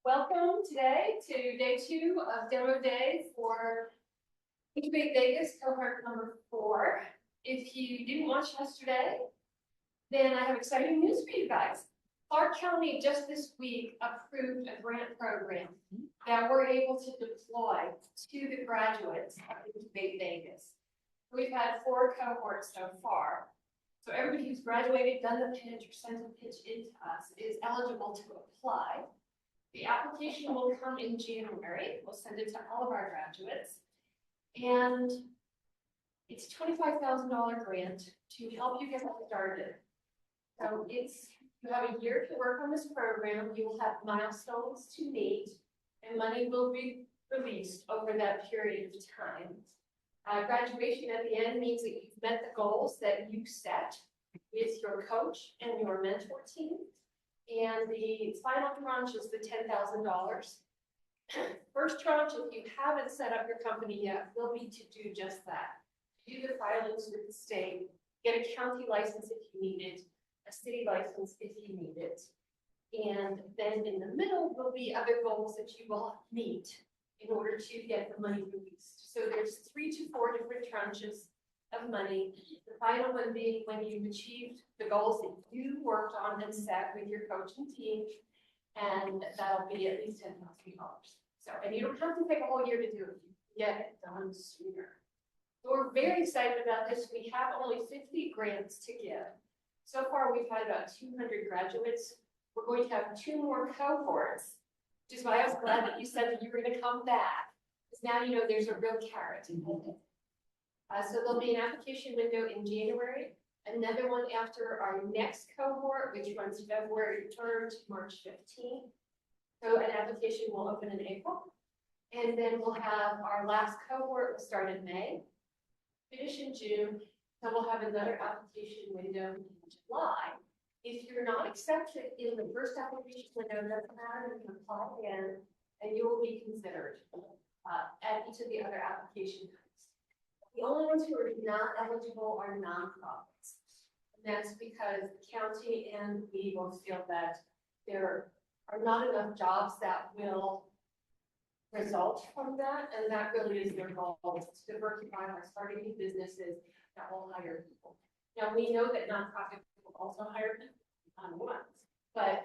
Welcome today to day 2 of demo day for Incubate Vegas cohort number 4. If you didn't watch yesterday, then I have exciting news for you guys. Clark County just this week approved a grant program that we're able to deploy to the graduates of Incubate Vegas. We've had 4 cohorts so far. So everybody who's graduated, done the pitch, or sent a pitch into us is eligible to apply. The application will come in January. We'll send it to all of our graduates. And it's a $25,000 grant to help you get started. So you have a year to work on this program. You will have milestones to meet, and money will be released over that period of time. Graduation at the end means that you've met the goals that you set with your coach and your mentor team. And the final tranche is the $10,000. First tranche, if you haven't set up your company yet, will be to do just that. Do the filings with the state, get a county license if you need it, a city license if you need it. And then in the middle will be other goals that you will meet in order to get the money released. So there's 3 to 4 different tranches of money. The final one being when you've achieved the goals that you worked on and set with your coaching team, and that'll be at least $10,000. So, and you don't have to take a whole year to do it. You can get it done sooner. So we're very excited about this. We have only 50 grants to give. So far, we've had about 200 graduates. We're going to have 2 more cohorts, which is why I was glad that you said that you were going to come back, because now you know there's a real carrot in it. So there'll be an application window in January, another one after our next cohort, which runs February 3rd to March 15th. So an application will open in April. And then we'll have our last cohort will start in May, finish in June. So we'll have another application window in July. If you're not accepted in the first application window, it doesn't matter, you can apply again, and you will be considered at each of the other application types. The only ones who are not eligible are nonprofits. And that's because the county and we both feel that there are not enough jobs that will result from that. And that really is their goal, is to diversify by starting new businesses that will hire people. Now, we know that nonprofits will also hire people, but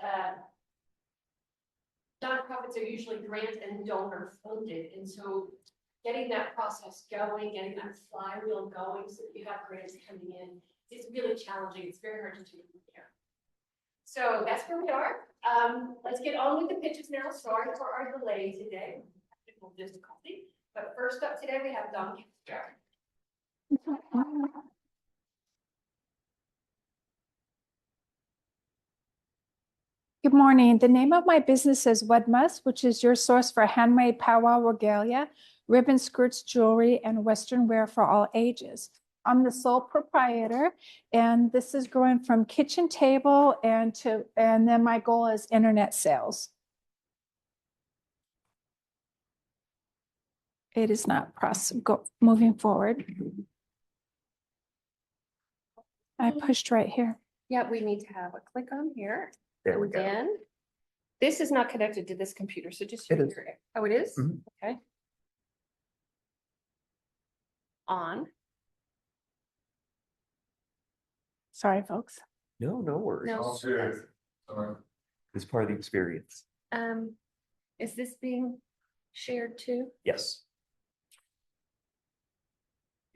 nonprofits are usually grant and donor funded. And so getting that process going, getting that flywheel going so that you have grants coming in is really challenging. It's very hard to do here. So that's where we are. Let's get on with the pitches now. Sorry for our delay today. Technical difficulty. But first up today, we have Don Castro. Good morning. The name of my business is Wedmus, which is your source for handmade powwow regalia, ribbon skirts, jewelry, and Western wear for all ages. I'm the sole proprietor, and this is growing from kitchen table and then my goal is internet sales. It is not moving forward. I pushed right here. Yeah, we need to have a click on here. There we and go. then this is not connected to this computer, so just It is. Oh, it is? Mhm. Okay. On. Sorry, folks. No worries. No. Sorry. It's part of the experience. Is this being shared too? Yes.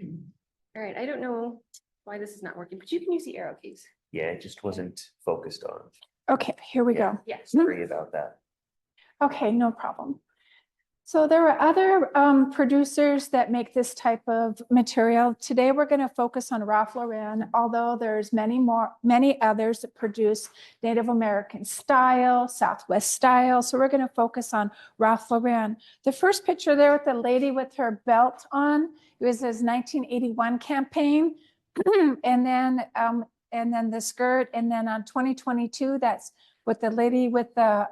All right, I don't know why this is not working, but you can use the arrow keys. Yeah, it just wasn't focused on. Okay, here we go. Yes. Sorry about that. Okay, no problem. So there are other producers that make this type of material. Today, we're going to focus on Ralph Lauren, although there's many others that produce Native American style, Southwest style. So we're going to focus on Ralph Lauren. The first picture there with the lady with her belt on, it was his 1981 campaign. and then the skirt, and then on 2022, that's with the lady with the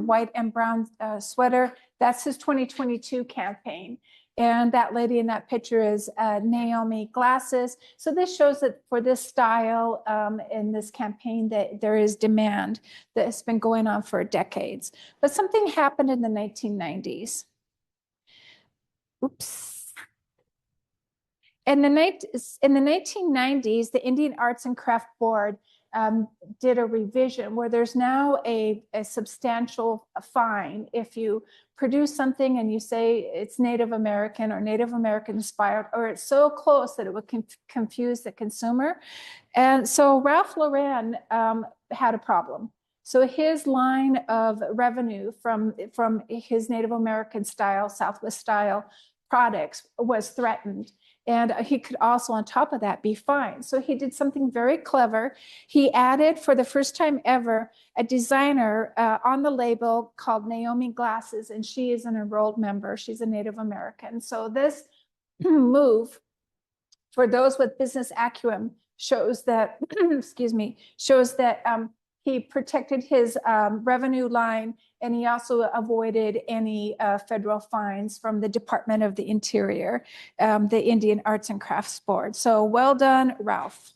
white and brown sweater. That's his 2022 campaign. And that lady in that picture is Naomi Glasses. So this shows that for this style in this campaign that there is demand that has been going on for decades. But something happened in the 1990s. Oops. In the 1990s, the Indian Arts and Craft Board did a revision where there's now a substantial fine if you produce something and you say it's Native American or Native American inspired, or it's so close that it would confuse the consumer. And so Ralph Lauren had a problem. So his line of revenue from his Native American style, Southwest style products was threatened. And he could also, on top of that, be fined. So he did something very clever. He added, for the first time ever, a designer on the label called Naomi Glasses, and she is an enrolled member. She's a Native American. So this move, for those with business acumen, shows that, excuse me, shows that he protected his revenue line, and he also avoided any federal fines from the Department of the Interior, the Indian Arts and Crafts Board. So well done, Ralph.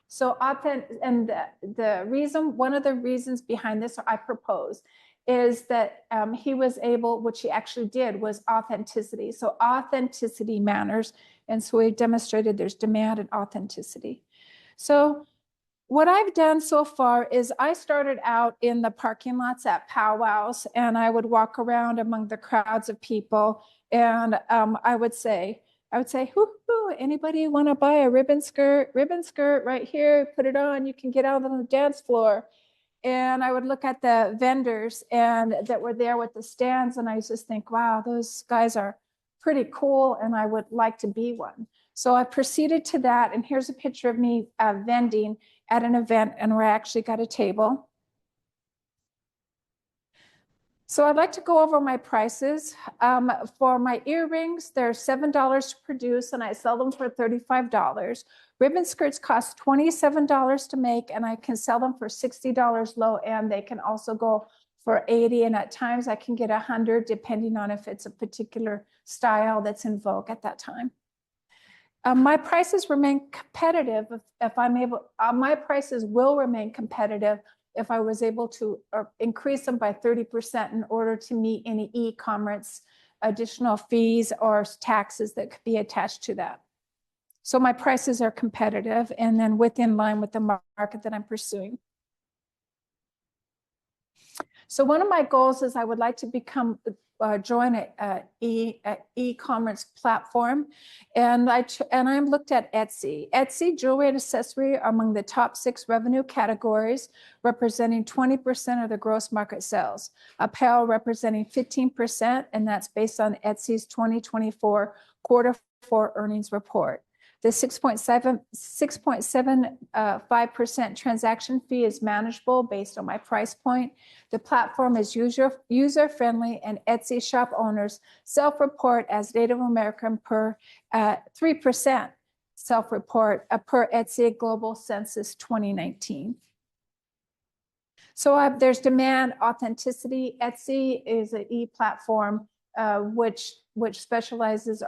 So and the reason, one of the reasons behind this, I propose, is that he was able, which he actually did, was authenticity. So authenticity matters. And so we demonstrated there's demand and authenticity. So what I've done so far is I started out in the parking lots at powwows, and I would walk around among the crowds of people, and I would say, hoo, anybody want to buy a ribbon skirt right here, put it on, you can get out on the dance floor. And I would look at the vendors and that were there with the stands, and I just think, wow, those guys are pretty cool, and I would like to be one. So I proceeded to that, and here's a picture of me vending at an event, and where I actually got a table. So I'd like to go over my prices. For my earrings, they're $7 to produce, and I sell them for $35. Ribbon skirts cost $27 to make, and I can sell them for $60 low end. They can also go for $80, and at times I can get $100, depending on if it's a particular style that's in vogue at that time. My prices remain competitive if I'm able, my prices will remain competitive if I was able to increase them by 30% in order to meet any e-commerce additional fees or taxes that could be attached to that. So my prices are competitive and then within line with the market that I'm pursuing. So one of my goals is I would like to join an e-commerce platform, and I'm looked at Etsy. Etsy jewelry and accessory are among the top 6 revenue categories, representing 20% of the gross market sales. Apparel representing 15%, and that's based on Etsy's 2024 Q4 earnings report. The 6.75% transaction fee is manageable based on my price point. The platform is user-friendly, and Etsy shop owners self-report as Native American per 3% self-report per Etsy Global Census 2019. So there's demand, authenticity. Etsy is an e-platform which specializes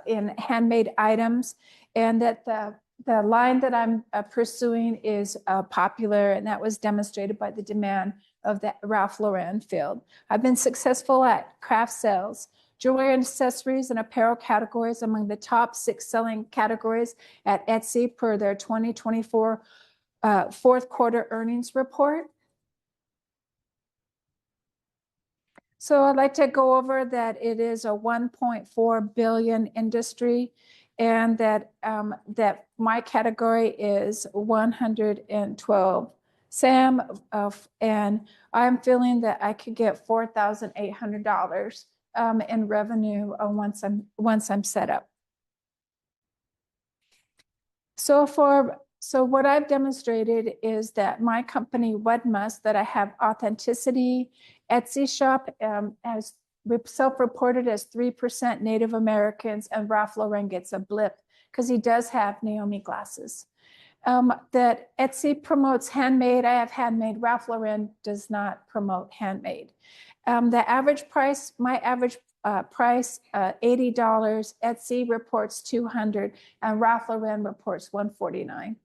in handmade items, and that the line that I'm pursuing is popular, and that was demonstrated by the demand of the Ralph Lauren field. I've been successful at craft sales. Jewelry and accessories and apparel categories among the top 6 selling categories at Etsy per their 2024 Q4 earnings report. So I'd like to go over that it is a 1.4 billion industry, and that that my category is 112. Sam, and I'm feeling that I could get $4,800 in revenue once I'm set up. So what I've demonstrated is that my company, Wedmus, that I have authenticity. Etsy shop as self-reported as 3% Native Americans, and Ralph Lauren gets a blip because he does have Naomi Glasses. That Etsy promotes handmade. I have handmade. Ralph Lauren does not promote handmade. The average price, my average price $80. Etsy reports 200, and Ralph Lauren reports 149.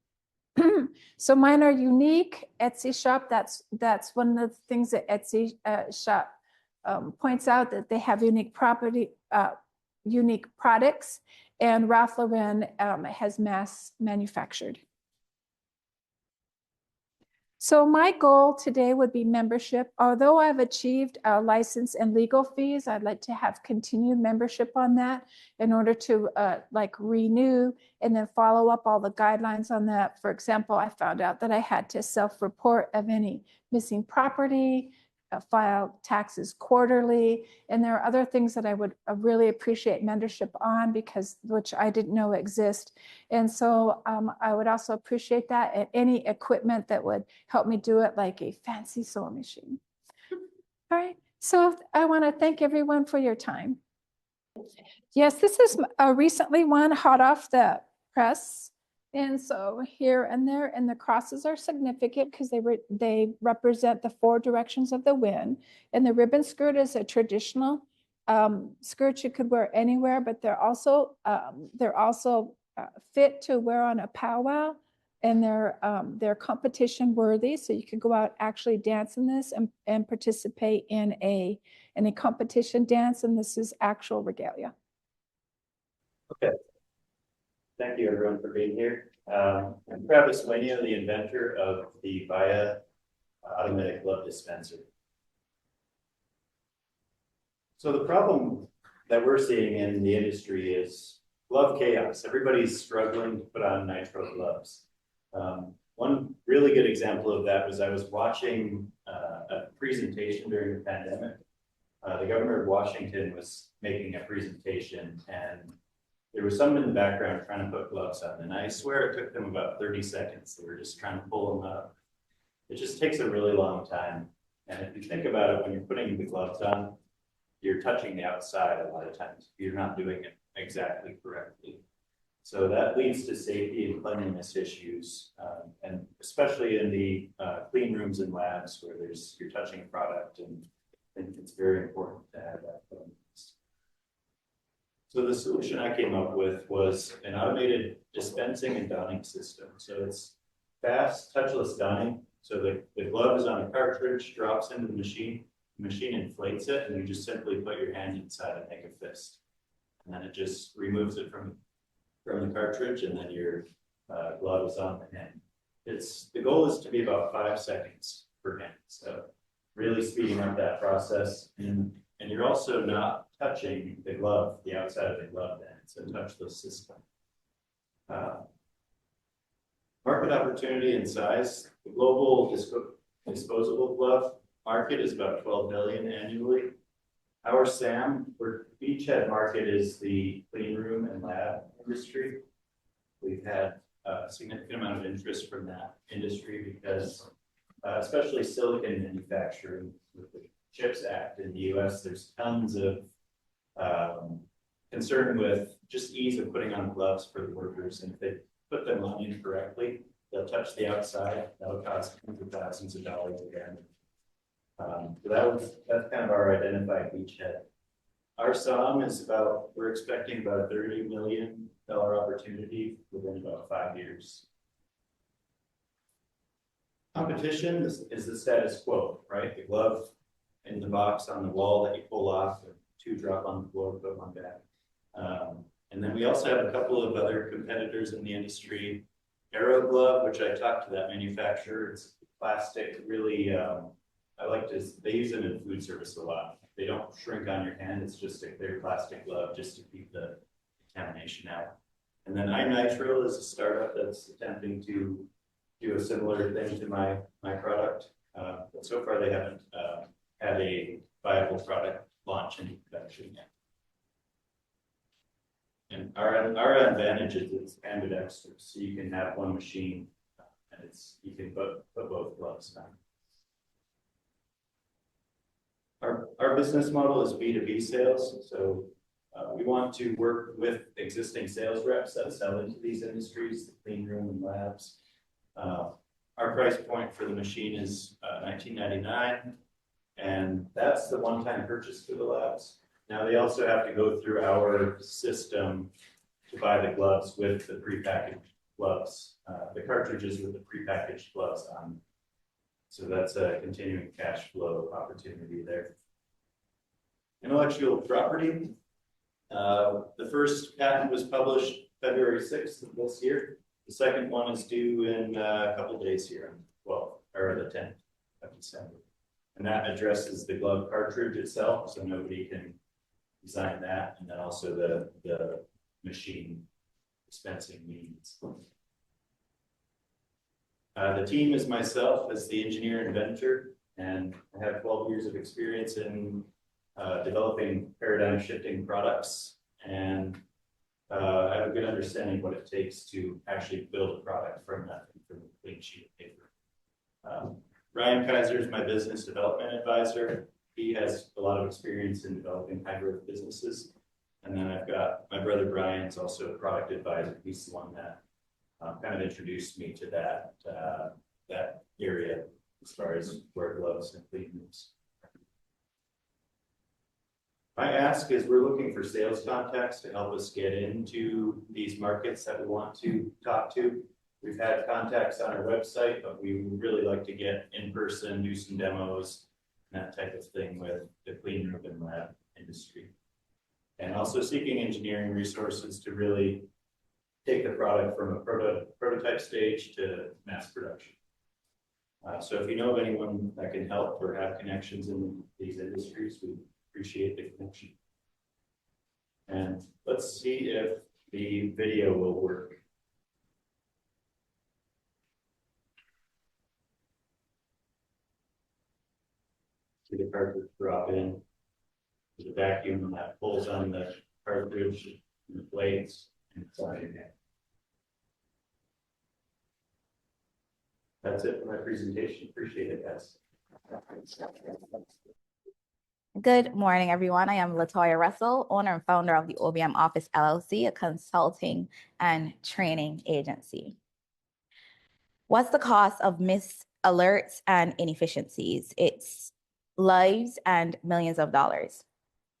So mine are unique. Etsy shop. That's one of the things that Etsy shop points out, that they have unique unique products, and Ralph Lauren has mass manufactured. So my goal today would be membership. Although I've achieved a license and legal fees, I'd like to have continued membership on that in order to like renew and then follow up all the guidelines on that. For example, I found out that I had to self-report of any missing property, file taxes quarterly, and there are other things that I would really appreciate mentorship on, because which I didn't know exist. And so I would also appreciate that, and any equipment that would help me do it, like a fancy sewing machine. All right, so I want to thank everyone for your time. Yes, this is a recently one, hot off the press. And so here and there, and the crosses are significant because they represent the 4 directions of the wind. And the ribbon skirt is a traditional skirt you could wear anywhere, but they're also fit to wear on a powwow, and they're competition worthy. So you could go out, actually dance in this, and participate in a competition dance. And this is actual regalia. Okay. Thank you, everyone, for being here. I'm Travis Wainio, the inventor of the VIA automatic glove dispenser. So the problem that we're seeing in the industry is glove chaos. Everybody's struggling to put on nitrile gloves. One really good example of that was I was watching a presentation during the pandemic. The governor of Washington was making a presentation, and there was someone in the background trying to put gloves on, and I swear it took them about 30 seconds. They were just trying to pull them up. It just takes a really long time. And if you think about it, when you're putting the gloves on, you're touching the outside a lot of times. You're not doing it exactly correctly. So that leads to safety and cleanliness issues, and especially in the clean rooms and labs where you're touching a product, and I think it's very important to have that cleanliness. So the solution I came up with was an automated dispensing and donning system. So it's fast, touchless donning. So the glove is on a cartridge, drops into the machine inflates it, and you just simply put your hand inside and make a fist. And then it just removes it from the cartridge, and then your glove is on the hand. The goal is to be about 5 seconds per hand. So really speeding up that process. And you're also not touching the glove, the outside of the glove, then it's a touchless system. Market opportunity and size. The global disposable glove market is about 12 billion annually. Our SAM, or beachhead market, is the clean room and lab industry. We've had a significant amount of interest from that industry because, especially silicon manufacturing, with the CHIPS Act in the US, there's tons of concern with just ease of putting on gloves for the workers. And if they put them on incorrectly, they'll touch the outside. That'll cost hundreds of thousands of dollars again. So that's kind of our identified beachhead. Our SOM is we're expecting about a $30 million opportunity within about 5 years. Competition is the status quo, right? The glove in the box on the wall that you pull off, and 2 drop on the floor, put one back. And then we also have a couple of other competitors in the industry. Aero Glove, which I talked to that manufacturer, it's plastic, really, they use them in food service a lot. They don't shrink on your hand, it's just a clear plastic glove just to keep the contamination out. And then iNitrile is a startup that's attempting to do a similar thing to my product, but so far they haven't had a viable product launch into production yet. And our advantage is it's ambidextrous, so you can have one machine, and you can put both gloves on. Our business model is B2B sales, so we want to work with existing sales reps that sell into these industries, the clean room and labs. Our price point for the machine is $19.99, and that's the one-time purchase for the labs. Now, they also have to go through our system to buy the gloves with the prepackaged gloves, the cartridges with the prepackaged gloves on. So that's a continuing cash flow opportunity there. Intellectual property. The first patent was published February 6th of this year. The second one is due in a couple days here, well, or the 10th of December. And that addresses the glove cartridge itself, so nobody can design that, and then also the machine dispensing means. The team is myself as the engineer inventor, and I have 12 years of experience in developing paradigm shifting products, and I have a good understanding of what it takes to actually build a product from nothing, from a clean sheet of paper. Ryan Kaiser is my business development advisor. He has a lot of experience in developing high growth businesses. And then I've got my brother Brian's also a product advisor. He's the one that kind of introduced me to that area as far as where gloves and clean rooms. My ask is we're looking for sales contacts to help us get into these markets that we want to talk to. We've had contacts on our website, but we would really like to get in person, do some demos, and that type of thing with the clean room and lab industry. And also seeking engineering resources to really take the product from a prototype stage to mass production. So if you know of anyone that can help or have connections in these industries, we appreciate the connection. And let's see if the video will work. See the cartridge drop in. There's a vacuum that pulls on the cartridge and the blades, and it's on your head. That's it for my presentation. Appreciate it, guys. Good morning, everyone. I am LaToya Russell, owner and founder of the OBM Office LLC, a consulting and training agency. What's the cost of missed alerts and inefficiencies? It's lives and millions of dollars.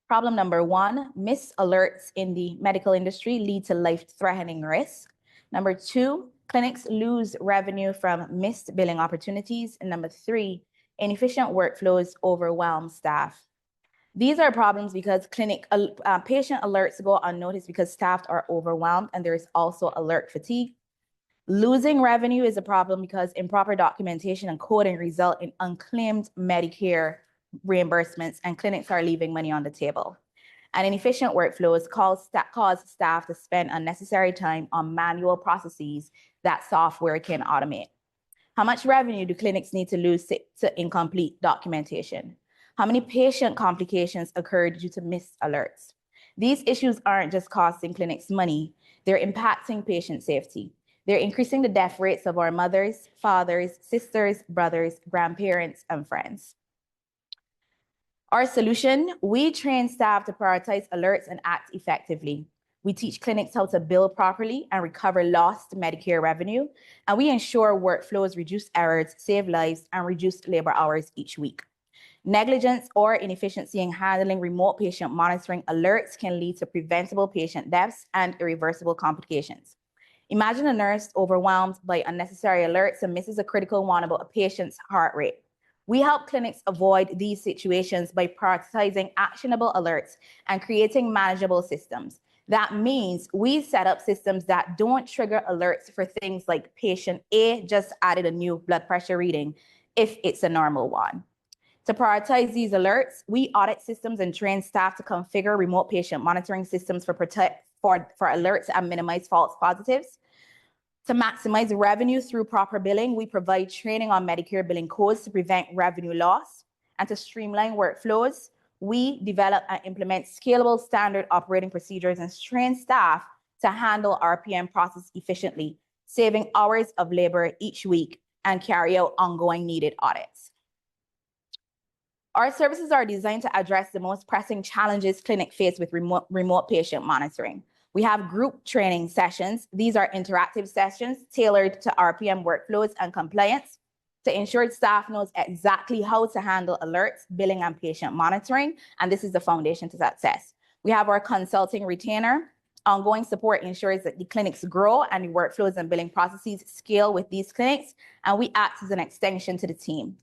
Problem number one, missed alerts in the medical industry lead to life-threatening risk. Number two, clinics lose revenue from missed billing opportunities. And number three, inefficient workflows overwhelm staff. These are problems because patient alerts go unnoticed because staff are overwhelmed, and there is also alert fatigue. Losing revenue is a problem because improper documentation and coding result in unclaimed Medicare reimbursements, and clinics are leaving money on the table. And inefficient workflows cause staff to spend unnecessary time on manual processes that software can automate. How much revenue do clinics need to lose to incomplete documentation? How many patient complications occurred due to missed alerts? These issues aren't just costing clinics money, they're impacting patient safety. They're increasing the death rates of our mothers, fathers, sisters, brothers, grandparents, and friends. Our solution, we train staff to prioritize alerts and act effectively. We teach clinics how to bill properly and recover lost Medicare revenue, and we ensure workflows reduce errors, save lives, and reduce labor hours each week. Negligence or inefficiency in handling remote patient monitoring alerts can lead to preventable patient deaths and irreversible complications. Imagine a nurse overwhelmed by unnecessary alerts and misses a critical one about a patient's heart rate. We help clinics avoid these situations by prioritizing actionable alerts and creating manageable systems. That means we set up systems that don't trigger alerts for things like patient A just added a new blood pressure reading if it's a normal one. To prioritize these alerts, we audit systems and train staff to configure remote patient monitoring systems for alerts and minimize false positives. To maximize revenue through proper billing, we provide training on Medicare billing codes to prevent revenue loss. And to streamline workflows, we develop and implement scalable standard operating procedures and train staff to handle RPM process efficiently, saving hours of labor each week and carry out ongoing needed audits. Our services are designed to address the most pressing challenges clinics face with remote patient monitoring. We have group training sessions. These are interactive sessions tailored to RPM workflows and compliance. to ensure staff knows exactly how to handle alerts, billing, and patient monitoring, and this is the foundation to success. We have our consulting retainer. Ongoing support ensures that the clinics grow and the workflows and billing processes scale with these clinics, and we act as an extension to the team,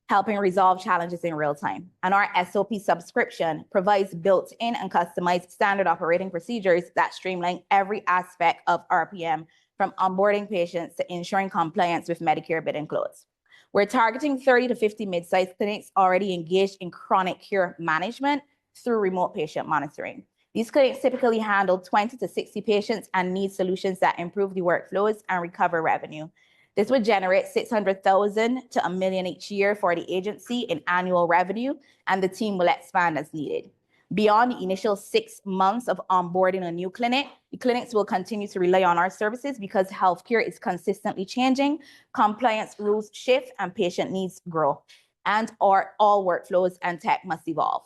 helping resolve challenges in real time. And our SOP subscription provides built-in and customized standard operating procedures that streamline every aspect of RPM, from onboarding patients to ensuring compliance with Medicare bidding codes. We're targeting 30 to 50 mid-sized clinics already engaged in chronic care management through remote patient monitoring. These clinics typically handle 20 to 60 patients and need solutions that improve the workflows and recover revenue. This would generate $600,000 to $1 million each year for the agency in annual revenue, and the team will expand as needed. Beyond the initial 6 months of onboarding a new clinic, the clinics will continue to rely on our services because healthcare is consistently changing, compliance rules shift, and patient needs grow, and all workflows and tech must evolve.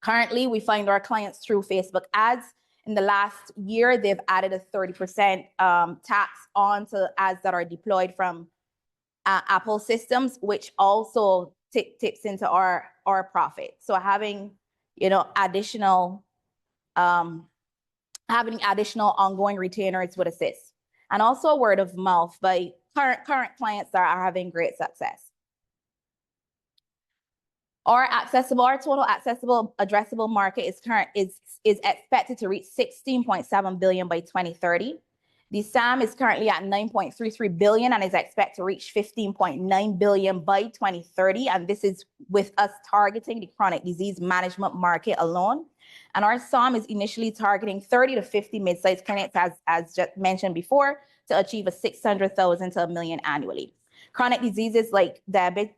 Currently, we find our clients through Facebook ads. In the last year, they've added a 30% tax onto ads that are deployed from Apple systems, which also tips into our profit. So having additional ongoing retainers would assist, and also word of mouth by current clients that are having great success. Our total accessible addressable market is expected to reach $16.7 billion by 2030. The SAM is currently at $9.33 billion and is expected to reach $15.9 billion by 2030. And this is with us targeting the chronic disease management market alone. And our SAM is initially targeting 30 to 50 mid-sized clinics, as just mentioned before, to achieve a $600,000 to $1 million annually. Chronic diseases like diabetes,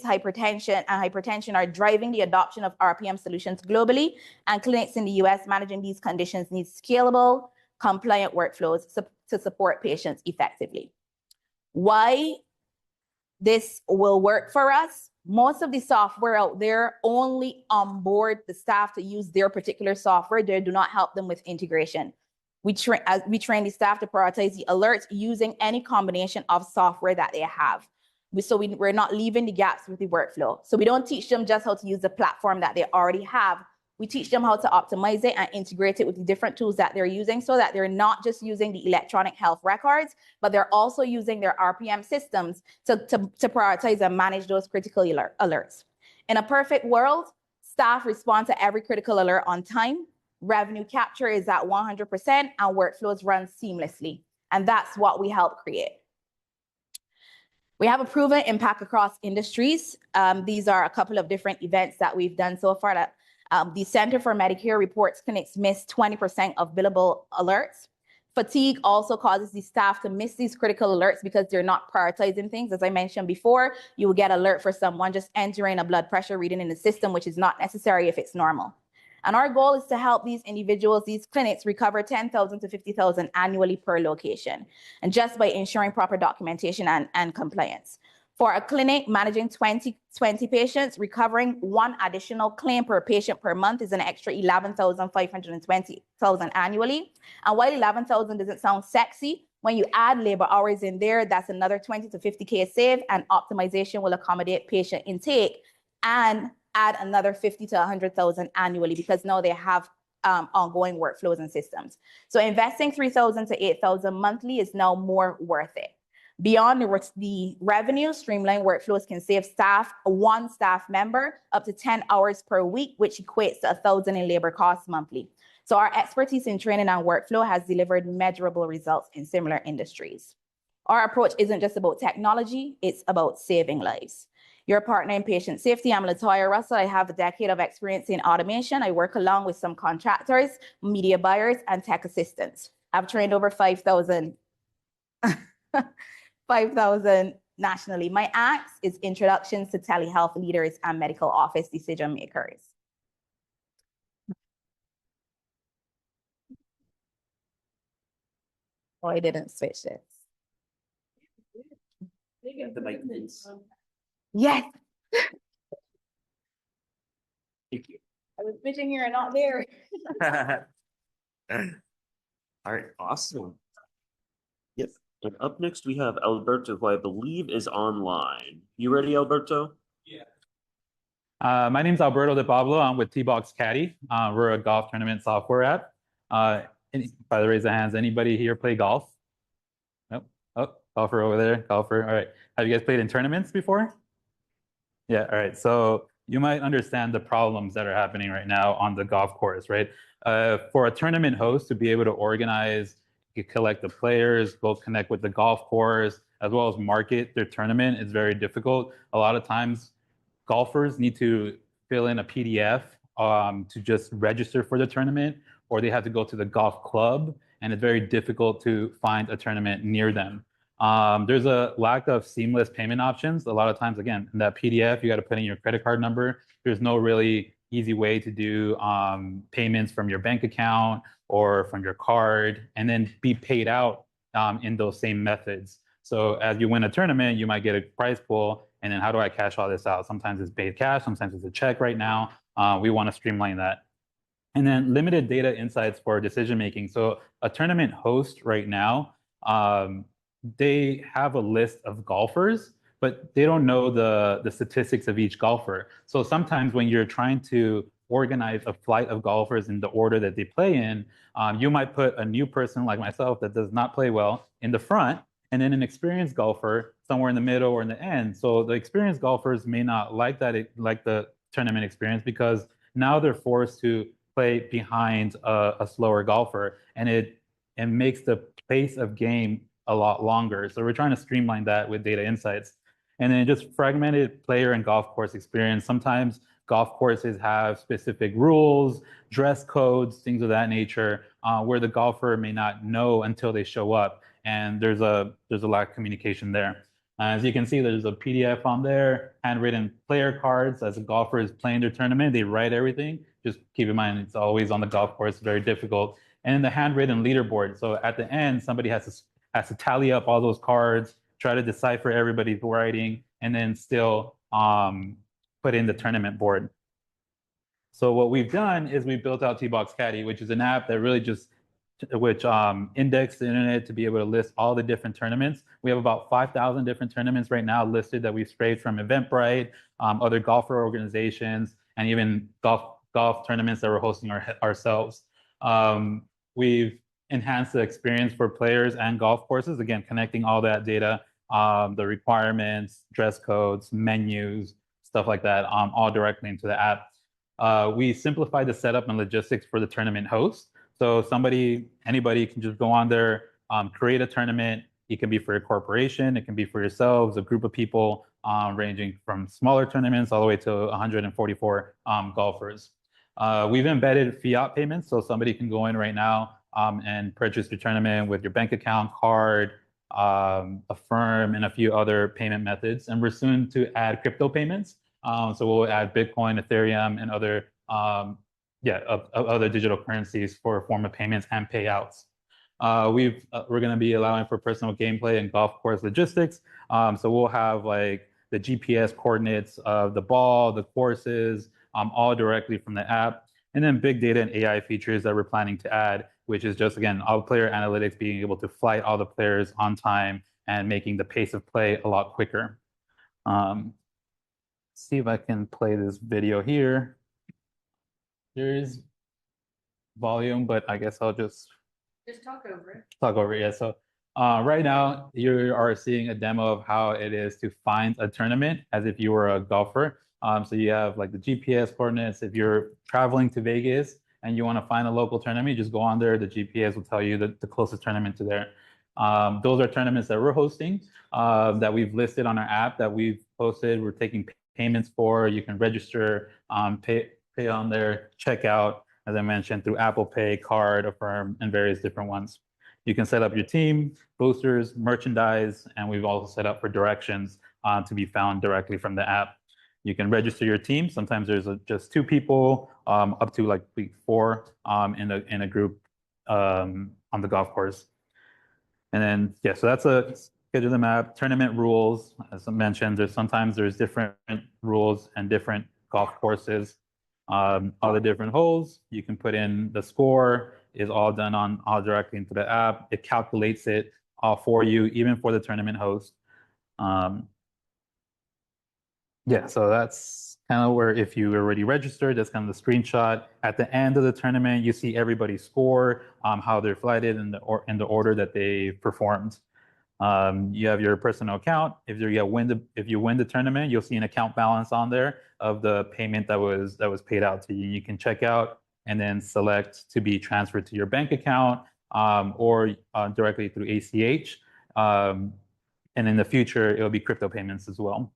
hypertension are driving the adoption of RPM solutions globally, and clinics in the US managing these conditions need scalable, compliant workflows to support patients effectively. Why this will work for us? Most of the software out there only onboard the staff to use their particular software. They do not help them with integration. We train the staff to prioritize the alerts using any combination of software that they have. We're not leaving the gaps with the workflow. So we don't teach them just how to use the platform that they already have. We teach them how to optimize it and integrate it with the different tools that they're using, so that they're not just using the electronic health records, but they're also using their RPM systems to prioritize and manage those critical alerts. In a perfect world, staff respond to every critical alert on time, revenue capture is at 100%, and workflows run seamlessly. And that's what we help create. We have a proven impact across industries. These are a couple of different events that we've done so far. That the Center for Medicare reports clinics miss 20% of billable alerts. Fatigue also causes the staff to miss these critical alerts because they're not prioritizing things. As I mentioned before, you will get alert for someone just entering a blood pressure reading in the system, which is not necessary if it's normal. And our goal is to help these individuals, these clinics, recover $10,000 to $50,000 annually per location, and just by ensuring proper documentation and compliance. For a clinic managing 20 patients, recovering one additional claim per patient per month is an extra $11,520 annually. And while $11,000 doesn't sound sexy, when you add labor hours in there, that's another 20 to 50K save, and optimization will accommodate patient intake and add another 50 to 100,000 annually, because now they have ongoing workflows and systems. So investing 3,000 to 8,000 monthly is now more worth it. Beyond the revenue, streamlined workflows can save one staff member up to 10 hours per week, which equates to $1,000 in labor costs monthly. So our expertise in training and workflow has delivered measurable results in similar industries. Our approach isn't just about technology, it's about saving lives. Your partner in patient safety, I'm Latoya Russell. I have a decade of experience in automation. I work along with some contractors, media buyers, and tech assistants. I've trained over 5,000 nationally. My axe is introductions to telehealth leaders and medical office decision makers. Oh, I didn't switch it. The mic, please. Yes, Thank you. I was switching here and not there. All right, awesome. Yep. And up next, we have Alberto, who I believe is online. You ready, Alberto? My name's Alberto De Pablo. I'm with T-Box Caddy. We're a golf tournament software app. By the raise of hands, anybody here play golf? Nope. Oh, golfer over there, golfer. All right. Have you guys played in tournaments before? Yeah, all right. So you might understand the problems that are happening right now on the golf course, right? For a tournament host to be able to organize, collect the players, go connect with the golf course, as well as market their tournament is very difficult. A lot of times golfers need to fill in a PDF to just register for the tournament, or they have to go to the golf club, and it's very difficult to find a tournament near them. There's a lack of seamless payment options. A lot of times, again, in that PDF, you got to put in your credit card number. There's no really easy way to do payments from your bank account or from your card, and then be paid out in those same methods. So as you win a tournament, you might get a prize pool, and then how do I cash all this out? Sometimes it's paid cash, sometimes it's a check right now. We want to streamline that. And then limited data insights for decision making. So a tournament host right now, they have a list of golfers, but they don't know the statistics of each golfer. So sometimes when you're trying to organize a flight of golfers in the order that they play in, you might put a new person like myself that does not play well in the front, and then an experienced golfer somewhere in the middle or in the end. So the experienced golfers may not like that, like the tournament experience, because now they're forced to play behind a slower golfer, and it makes the pace of game a lot longer. So we're trying to streamline that with data insights. And then just fragmented player and golf course experience. Sometimes golf courses have specific rules, dress codes, things of that nature, where the golfer may not know until they show up. And there's a lack of communication there. As you can see, there's a PDF on there, handwritten player cards. As a golfer is playing their tournament, they write everything. Just keep in mind, it's always on the golf course, very difficult. And then the handwritten leaderboard. So at the end, somebody has to tally up all those cards, try to decipher everybody's writing, and then still put in the tournament board. So what we've done is we built out T-Box Caddy, which is an app that really just indexed the internet to be able to list all the different tournaments. We have about 5,000 different tournaments right now listed that we've scraped from Eventbrite, other golfer organizations, and even golf tournaments that we're hosting ourselves. We've enhanced the experience for players and golf courses, again, connecting all that data, the requirements, dress codes, menus, stuff like that, all directly into the app. We simplified the setup and logistics for the tournament host. So anybody can just go on there, create a tournament. It can be for a corporation, it can be for yourselves, a group of people, ranging from smaller tournaments all the way to 144 golfers. We've embedded fiat payments, so somebody can go in right now and purchase your tournament with your bank account, card, Affirm, and a few other payment methods. And we're soon to add crypto payments. So we'll add Bitcoin, Ethereum, and other other digital currencies for a form of payments and payouts. We're going to be allowing for personal gameplay and golf course logistics. So we'll have like the GPS coordinates of the ball, the courses, all directly from the app. And then big data and AI features that we're planning to add, which is just, again, all player analytics, being able to flight all the players on time and making the pace of play a lot quicker. See if I can play this video here. There's volume, but I guess I'll just talk over it. Talk over it. Yeah. So right now you are seeing a demo of how it is to find a tournament as if you were a golfer. So you have like the GPS coordinates. If you're traveling to Vegas and you want to find a local tournament, you just go on there. The GPS will tell you the closest tournament to there. Those are tournaments that we're hosting, that we've listed on our app, that we've posted. We're taking payments for. You can register, pay on there, check out, as I mentioned, through Apple Pay, card, Affirm, and various different ones. You can set up your team, boosters, merchandise, and we've also set up for directions to be found directly from the app. You can register your team. Sometimes there's just 2 people, up to like 4 in a group on the golf course. And then, yeah, so that's a schedule the map, tournament rules. As I mentioned, there's different rules and different golf courses. All the different holes, you can put in the score, is all done all directly into the app. It calculates it for you, even for the tournament host. Yeah, so that's kind of where if you already registered, that's kind of the screenshot. At the end of the tournament, you see everybody's score, how they're flighted in the order that they performed. You have your personal account. If you win the tournament, you'll see an account balance on there of the payment that was paid out to you. You can check out and then select to be transferred to your bank account or directly through ACH. And in the future, it'll be crypto payments as well.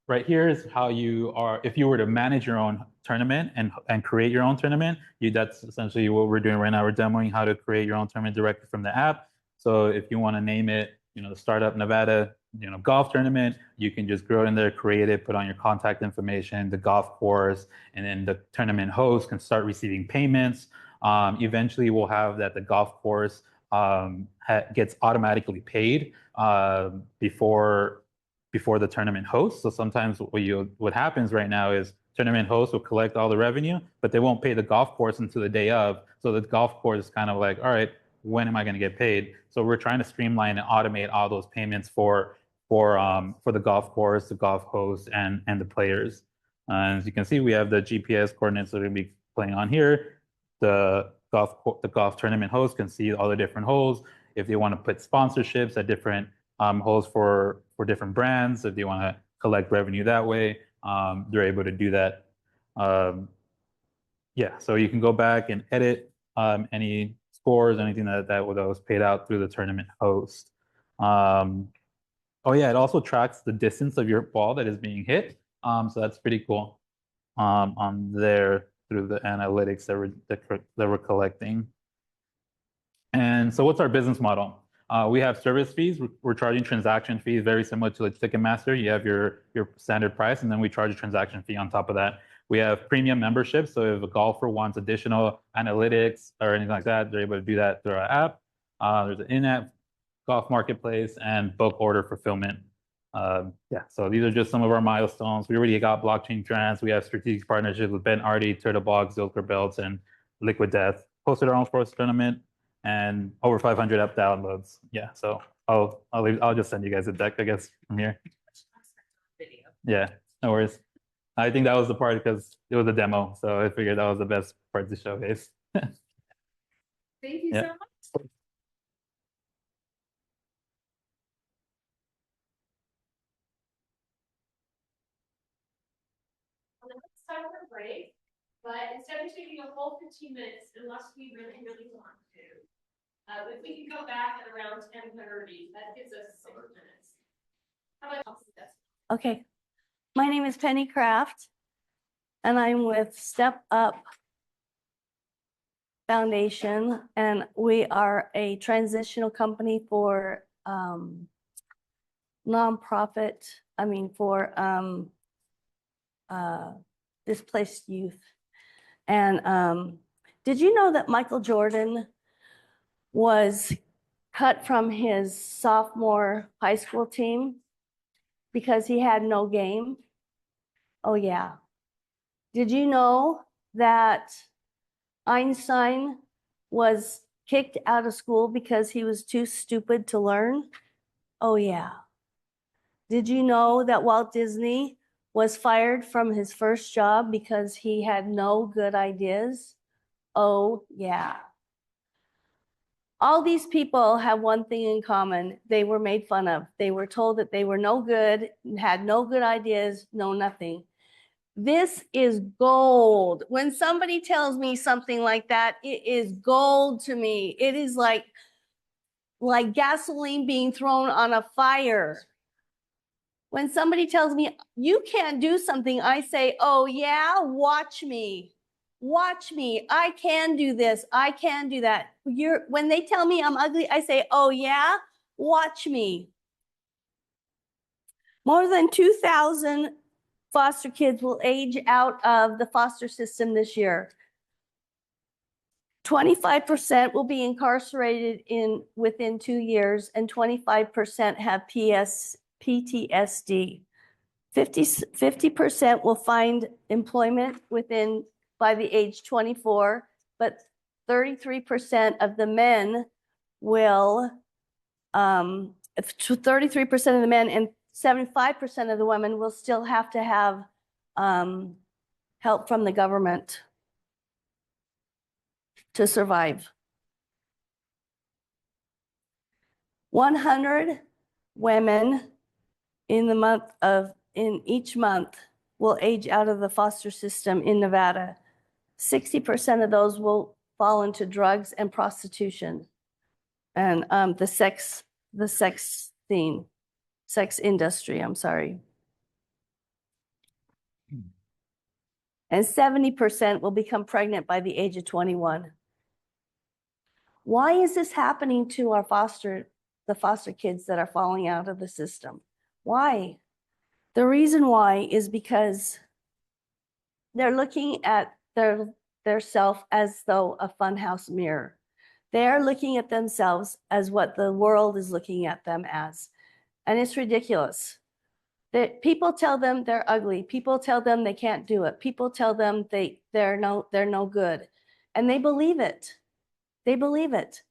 Right here is how you are, if you were to manage your own tournament and create your own tournament, that's essentially what we're doing right now. We're demoing how to create your own tournament directly from the app. So if you want to name it, the Startup Nevada, golf tournament, you can just go in there, create it, put on your contact information, the golf course, and then the tournament host can start receiving payments. Eventually we'll have that the golf course gets automatically paid before the tournament host. So sometimes what happens right now is tournament hosts will collect all the revenue, but they won't pay the golf course until the day of. So the golf course is kind of like, all right, when am I going to get paid? So we're trying to streamline and automate all those payments for the golf course, the golf host, and the players. As you can see, we have the GPS coordinates that we're going to be playing on here. The golf tournament host can see all the different holes. If they want to put sponsorships at different holes for different brands, if they want to collect revenue that way, they're able to do that. Yeah, so you can go back and edit any scores, anything that was paid out through the tournament host. Oh yeah, it also tracks the distance of your ball that is being hit. So that's pretty cool on there through the analytics that we're collecting. And so what's our business model? We have service fees. We're charging transaction fees very similar to like Ticketmaster. You have your standard price, and then we charge a transaction fee on top of that. We have premium memberships. So if a golfer wants additional analytics or anything like that, they're able to do that through our app. There's an in-app golf marketplace and bulk order fulfillment. Yeah, so these are just some of our milestones. We already got blockchain trans. We have strategic partnerships with Ben Arty, Turtlebox, Zilker Belts, and Liquid Death. Hosted our own sports tournament and over 500 app downloads. Yeah, so I'll just send you guys a deck, I guess, from here. Yeah, no worries. I think that was the part because it was a demo, so I figured that was the best part to showcase. Thank you so much. Let's time for a break, but instead of taking a whole 15 minutes, unless we really, really want to, if we can go back at around 10:30, that gives us 6 minutes. How about that? Okay, my name is Penny Kraft, and I'm with Step Up Foundation, and we are a transitional company for nonprofit, for displaced youth. And did you know that Michael Jordan was cut from his sophomore high school team because he had no game? Oh yeah. Did you know that Einstein was kicked out of school because he was too stupid to learn? Oh yeah. Did you know that Walt Disney was fired from his first job because he had no good ideas? Oh yeah. All these people have one thing in common. They were made fun of. They were told that they were no good, had no good ideas, no nothing. This is gold. When somebody tells me something like that, it is gold to me. It is like gasoline being thrown on a fire. When somebody tells me you can't do something, I say, oh yeah, watch me. Watch me. I can do this. I can do that. When they tell me I'm ugly, I say, oh yeah, watch me. More than 2,000 foster kids will age out of the foster system this year. 25% will be incarcerated within 2 years, and 25% have PTSD. 50% will find employment by the age 24, but 33% of the men will, 33% of the men and 75% of the women will still have to have help from the government to survive. 100 women in each month will age out of the foster system in Nevada. 60% of those will fall into drugs and prostitution and the sex industry, I'm sorry. And 70% will become pregnant by the age of 21. Why is this happening to the foster kids that are falling out of the system? Why? The reason why is because they're looking at their self as though a funhouse mirror. They're looking at themselves as what the world is looking at them as. And it's ridiculous. People tell them they're ugly. People tell them they can't do it. People tell them they're no good. And they believe it. They believe it.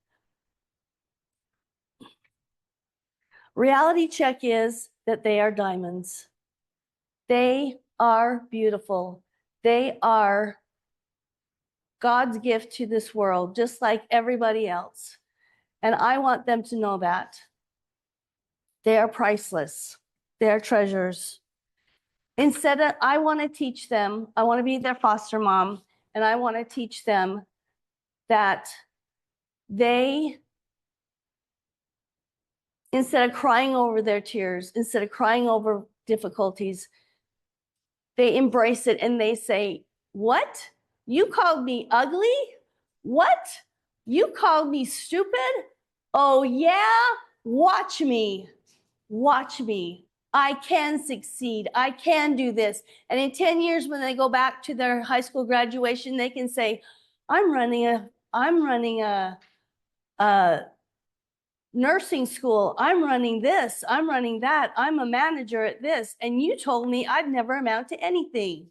Reality check is that they are diamonds. They are beautiful. They are God's gift to this world, just like everybody else. And I want them to know that. They are priceless. They are treasures. Instead of, I want to teach them, I want to be their foster mom, and I want to teach them that they, instead of crying over their tears, instead of crying over difficulties, they embrace it and they say, what? You called me ugly? What? You called me stupid? Oh yeah? Watch me. Watch me. I can succeed. I can do this. And in 10 years, when they go back to their high school graduation, they can say, I'm running a nursing school. I'm running this. I'm running that. I'm a manager at this. And you told me I'd never amount to anything.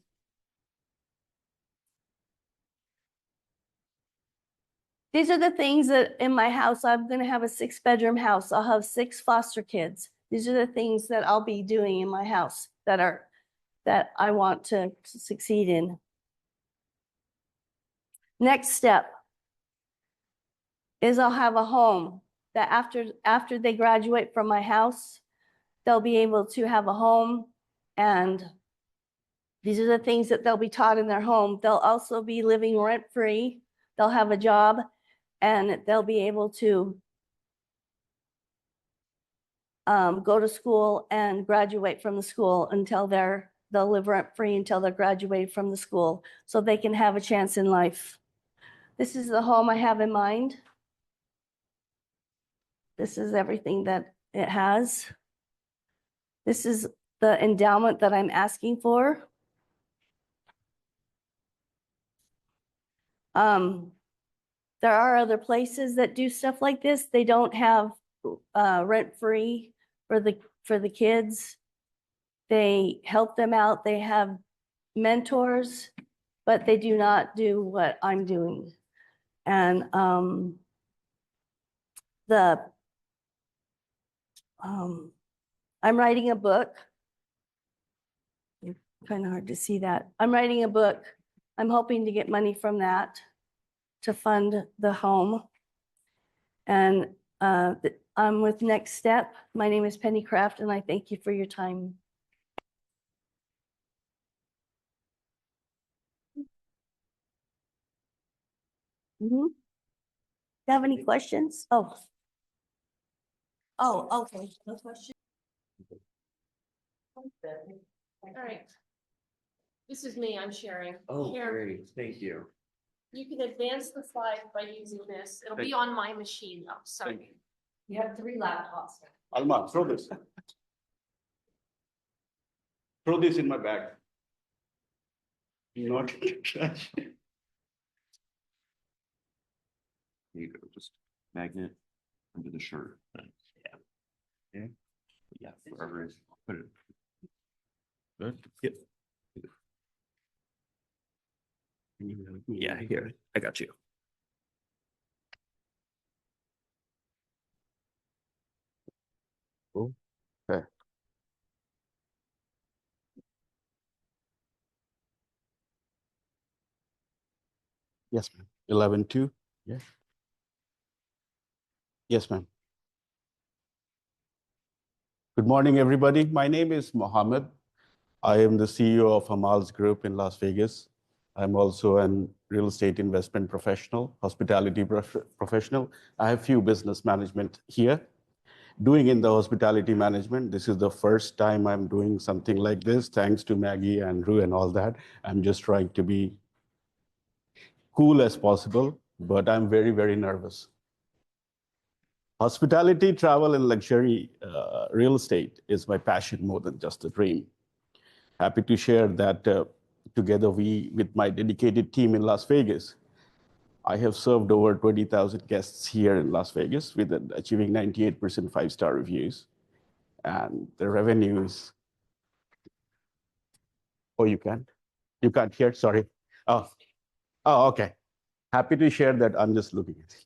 These are the things that in my house, I'm going to have a 6-bedroom house. I'll have 6 foster kids. These are the things that I'll be doing in my house that I want to succeed in. Next step is I'll have a home that after they graduate from my house, they'll be able to have a home, and these are the things that they'll be taught in their home. They'll also be living rent-free. They'll have a job, and they'll be able to go to school and graduate from the school until they'll live rent-free until they're graduated from the school, so they can have a chance in life. This is the home I have in mind. This is everything that it has. This is the endowment that I'm asking for. There are other places that do stuff like this. They don't have rent-free for the kids. They help them out. They have mentors, but they do not do what I'm doing. And I'm writing a book. Kind of hard to see that. I'm writing a book. I'm hoping to get money from that to fund the home. And I'm with Next Step. My name is Penny Kraft, and I thank you for your time. Do you have any questions? Oh, okay. No question. All right. This is me, I'm sharing. Oh, Here, great, thank you. you can advance the slide by using this. It'll be on my machine though, so. Thank you. You have 3 laptops. Alma, throw this. Throw this in my bag. Not trash. Here you go, just magnet under the shirt. Yeah. Yeah. Yeah, wherever it is, put it. Good. Yep. Yeah, here, I got you. Oh, okay. Yes, ma'am. 11-2. Yes. Yes, ma'am. Good morning, everybody. My name is Mohammed. I am the CEO of Hamal's Group in Las Vegas. I'm also an real estate investment professional, hospitality professional. I have few business management here. Doing in the hospitality management, this is the first time I'm doing something like this, thanks to Maggie, Andrew, and all that. I'm just trying to be cool as possible, but I'm very, very nervous. Hospitality, travel, and luxury real estate is my passion more than just a dream. Happy to share that together with my dedicated team in Las Vegas, I have served over 20,000 guests here in Las Vegas with achieving 98% five-star reviews. And the revenues, oh, you can't hear, sorry. Oh, okay. Happy to share that. I'm just looking at it.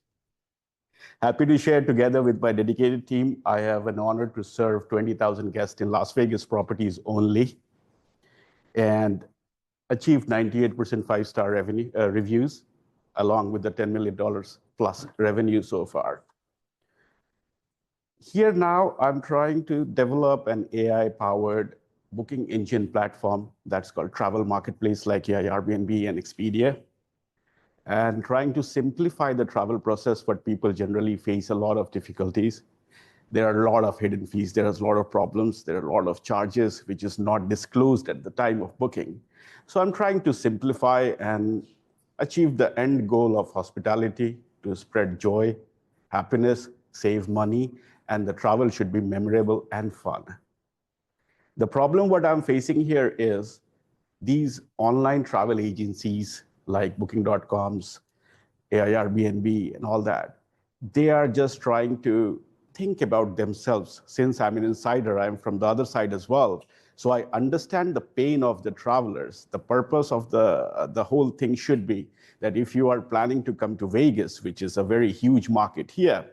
Happy to share together with my dedicated team. I have an honor to serve 20,000 guests in Las Vegas properties only and achieved 98% five-star revenue reviews, along with the $10 million plus revenue so far. Here now, I'm trying to develop an AI-powered booking engine platform that's called travel marketplace like Airbnb and Expedia, and trying to simplify the travel process, what people generally face a lot of difficulties. There are a lot of hidden fees, there is a lot of problems, there are a lot of charges which is not disclosed at the time of booking. So I'm trying to simplify and achieve the end goal of hospitality to spread joy, happiness, save money, and the travel should be memorable and fun. The problem what I'm facing here is these online travel agencies like booking.coms, Airbnb and all that, they are just trying to think about themselves. Since I'm an insider, I'm from the other side as well. So I understand the pain of the travelers. The purpose of the whole thing should be that if you are planning to come to Vegas, which is a very huge market here,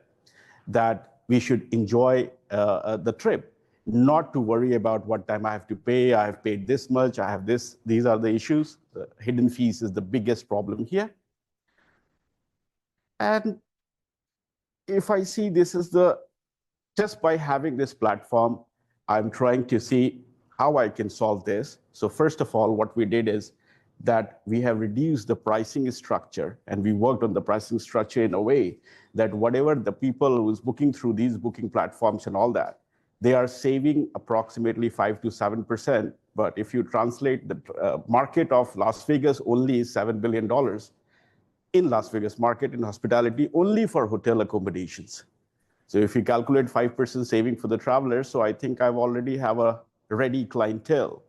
that we should enjoy the trip, not to worry about what time I have to pay. I have paid this much, I have this. These are the issues. The hidden fees is the biggest problem here. And if I see this is just by having this platform, I'm trying to see how I can solve this. So first of all, what we did is that we have reduced the pricing structure, and we worked on the pricing structure in a way that whatever the people who's booking through these booking platforms and all that, they are saving approximately 5 to 7%. But if you translate the market of Las Vegas only is $7 billion in Las Vegas market in hospitality only for hotel accommodations. So if you calculate 5% saving for the travelers, so I think I've already have a ready clientele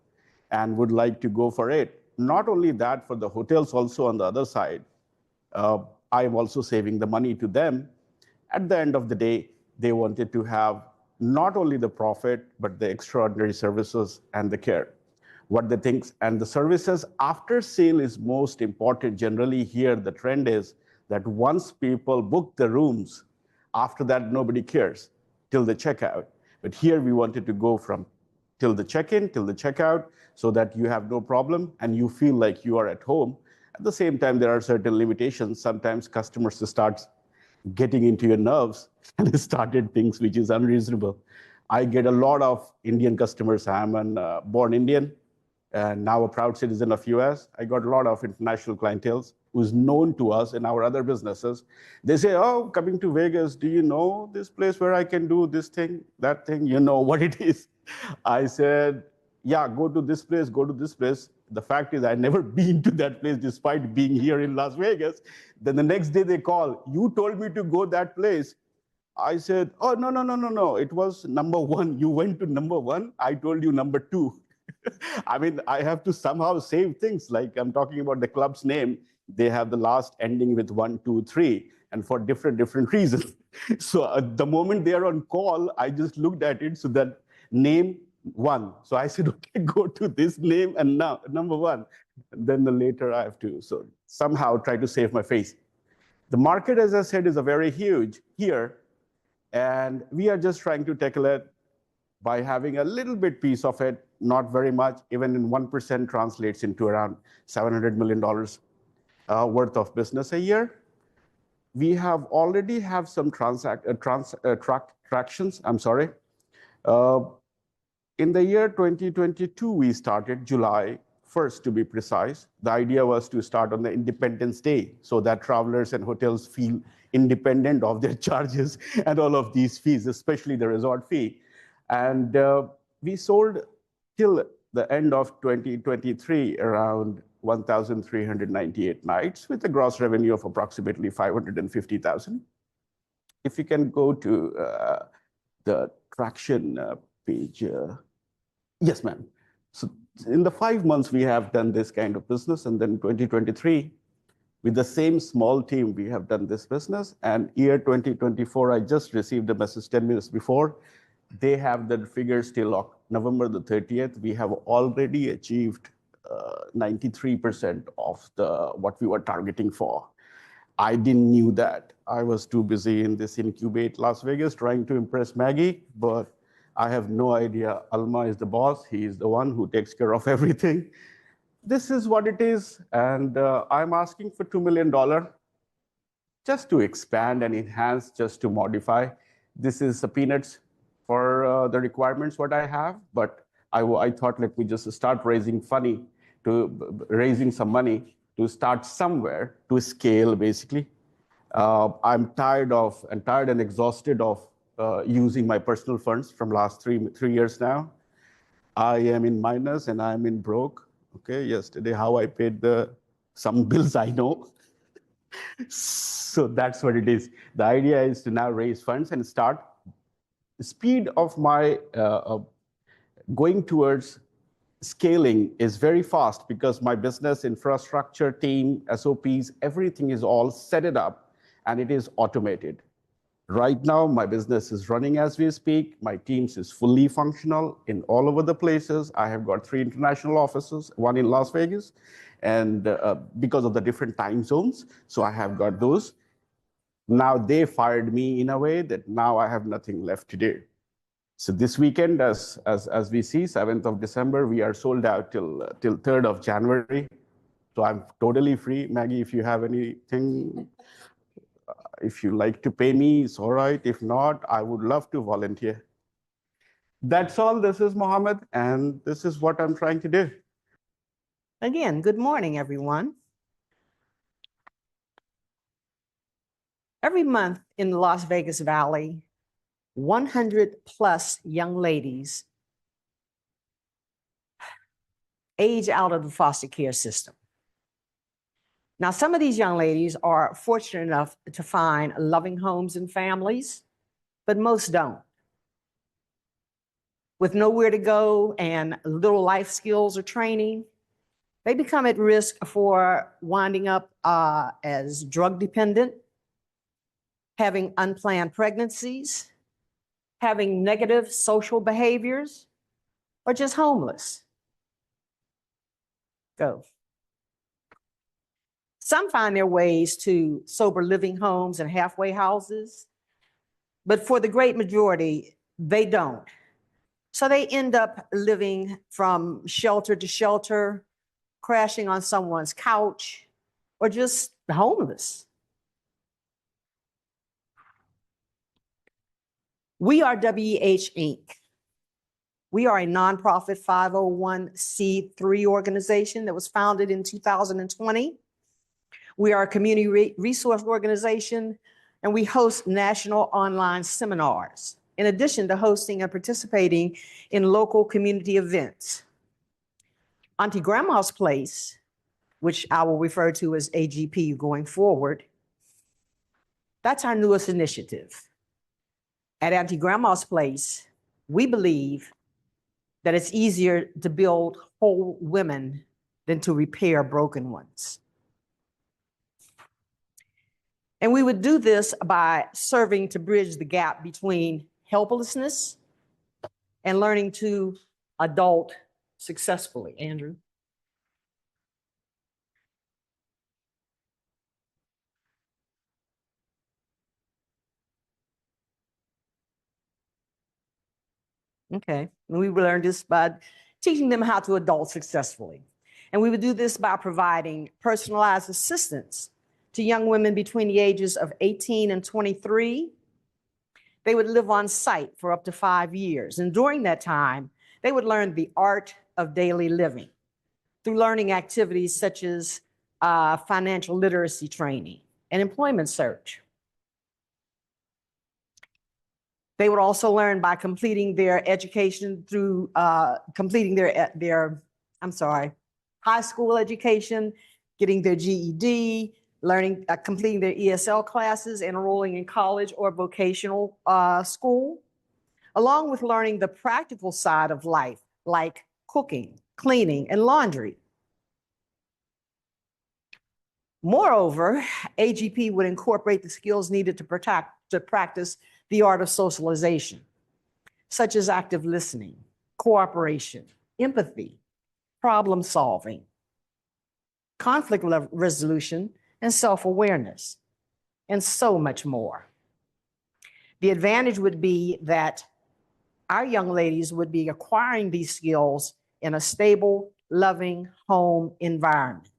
and would like to go for it. Not only that, for the hotels also on the other side, I'm also saving the money to them. At the end of the day, they wanted to have not only the profit, but the extraordinary services and the care. What the things and the services after sale is most important. Generally here, the trend is that once people book the rooms, after that, nobody cares till the checkout. But here we wanted to go from till the check-in, till the checkout, so that you have no problem and you feel like you are at home. At the same time, there are certain limitations. Sometimes customers start getting into your nerves and started things which is unreasonable. I get a lot of Indian customers. I'm a born Indian and now a proud citizen of US. I got a lot of international clientele who's known to us in our other businesses. They say, oh, coming to Vegas, do you know this place where I can do this thing, that thing? You know what it is. I said, yeah, go to this place, go to this place. The fact is I never been to that place despite being here in Las Vegas. Then the next day they call, you told me to go that place. I said, oh, no, no, no, no, no. It was number one. You went to number one. I told you number two. I mean, I have to somehow save things. Like I'm talking about the club's name. They have the last ending with 1, 2, 3, and for different reasons. So at the moment they are on call, I just looked at it. So that name one. So I said, okay, go to this name and now number one. And then later I have to so somehow try to save my face. The market, as I said, is a very huge here. And we are just trying to tackle it by having a little bit piece of it, not very much, even in 1% translates into around $700 million worth of business a year. We have already have some tractions, I'm sorry. In the year 2022, we started July 1st, to be precise. The idea was to start on the Independence Day so that travelers and hotels feel independent of their charges and all of these fees, especially the resort fee. And we sold till the end of 2023 around 1,398 nights with a gross revenue of approximately 550,000. If you can go to the traction page. Yes, ma'am. So in the 5 months, we have done this kind of business. And then 2023, with the same small team, we have done this business. And year 2024, I just received a message 10 minutes before. They have the figures till November the 30th. We have already achieved 93% of what we were targeting for. I didn't knew that. I was too busy in this Incubate Las Vegas trying to impress Maggie, but I have no idea. Alma is the boss. He is the one who takes care of everything. This is what it is. And I'm asking for $2 million just to expand and enhance, just to modify. This is a peanuts for the requirements what I have, but I thought let me just start raising some money to start somewhere to scale basically. I'm tired and exhausted of using my personal funds from last three years now. I am in minus and I'm in broke. Okay, yesterday how I paid some bills I know. So that's what it is. The idea is to now raise funds and start. The speed of my going towards scaling is very fast because my business infrastructure team, SOPs, everything is all set it up and it is automated. Right now, my business is running as we speak. My teams is fully functional in all over the places. I have got 3 international offices, 1 in Las Vegas, and because of the different time zones, so I have got those. Now they fired me in a way that now I have nothing left to do. So this weekend, as we see, 7th of December, we are sold out till 3rd of January. So I'm totally free. Maggie, if you have anything, if you like to pay me, it's all right. If not, I would love to volunteer. That's all. This is Mohammed, and this is what I'm trying to do. Again, good morning, everyone. Every month in the Las Vegas Valley, 100 plus young ladies age out of the foster care system. Now, some of these young ladies are fortunate enough to find loving homes and families, but most don't. With nowhere to go and little life skills or training, they become at risk for winding up as drug dependent, having unplanned pregnancies, having negative social behaviors, or just homeless. Go. Some find their ways to sober living homes and halfway houses, but for the great majority, they don't. So they end up living from shelter to shelter, crashing on someone's couch, or just homeless. We are WEH Inc. We are a nonprofit 501c3 organization that was founded in 2020. We are a community resource organization, and we host national online seminars, in addition to hosting and participating in local community events. Auntie Grandma's Place, which I will refer to as AGP going forward, that's our newest initiative. At Auntie Grandma's Place, we believe that it's easier to build whole women than to repair broken ones. And we would do this by serving to bridge the gap between helplessness and learning to adult successfully. Andrew. Okay, and we would learn this by teaching them how to adult successfully. And we would do this by providing personalized assistance to young women between the ages of 18 and 23. They would live on site for up to 5 years. And during that time, they would learn the art of daily living through learning activities such as financial literacy training and employment search. They would also learn by completing their education through completing their high school education, getting their GED, learning, completing their ESL classes, and enrolling in college or vocational school, along with learning the practical side of life, like cooking, cleaning, and laundry. Moreover, AGP would incorporate the skills needed to practice the art of socialization, such as active listening, cooperation, empathy, problem solving, conflict resolution, and self-awareness, and so much more. The advantage would be that our young ladies would be acquiring these skills in a stable, loving home environment.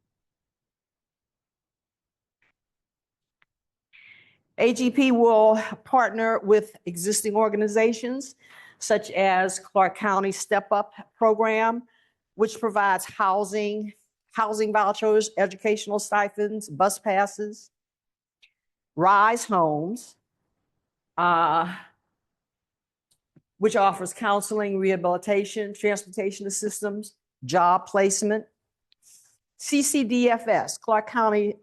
AGP will partner with existing organizations such as Clark County Step Up Program, which provides housing vouchers, educational stipends, bus passes. Rise Homes, which offers counseling, rehabilitation, transportation assistance, job placement. CCDFS, Clark County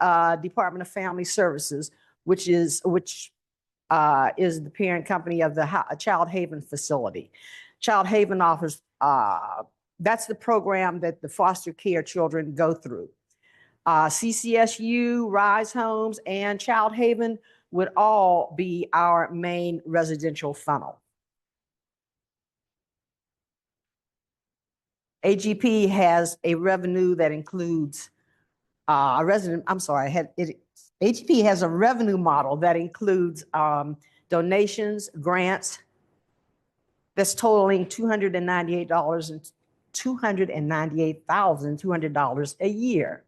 Department of Family Services, which is the parent company of the Child Haven facility. Child Haven offers, that's the program that the foster care children go through. CCSU, Rise Homes, and Child Haven would all be our main residential funnel. AGP has a revenue that includes AGP has a revenue model that includes donations, grants, that's totaling $298,200 a year.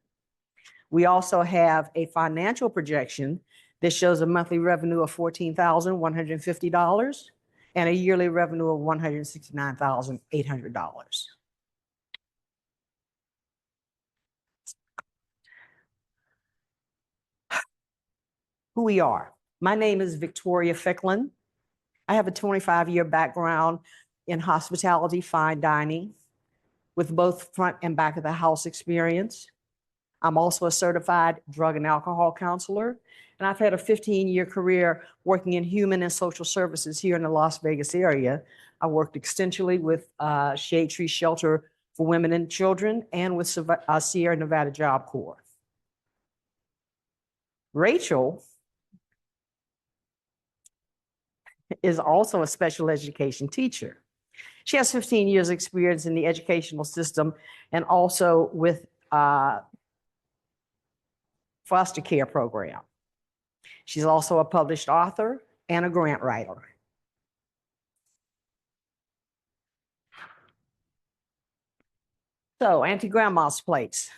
We also have a financial projection that shows a monthly revenue of $14,150 and a yearly revenue of $169,800. Who we are. My name is Victoria Ficklin. I have a 25-year background in hospitality, fine dining, with both front and back of the house experience. I'm also a certified drug and alcohol counselor, and I've had a 15-year career working in human and social services here in the Las Vegas area. I worked extensively with Shade Tree Shelter for Women and Children and with Sierra Nevada Job Corps. Rachel is also a special education teacher. She has 15 years experience in the educational system and also with foster care program. She's also a published author and a grant writer. So, Auntie Grandma's Place.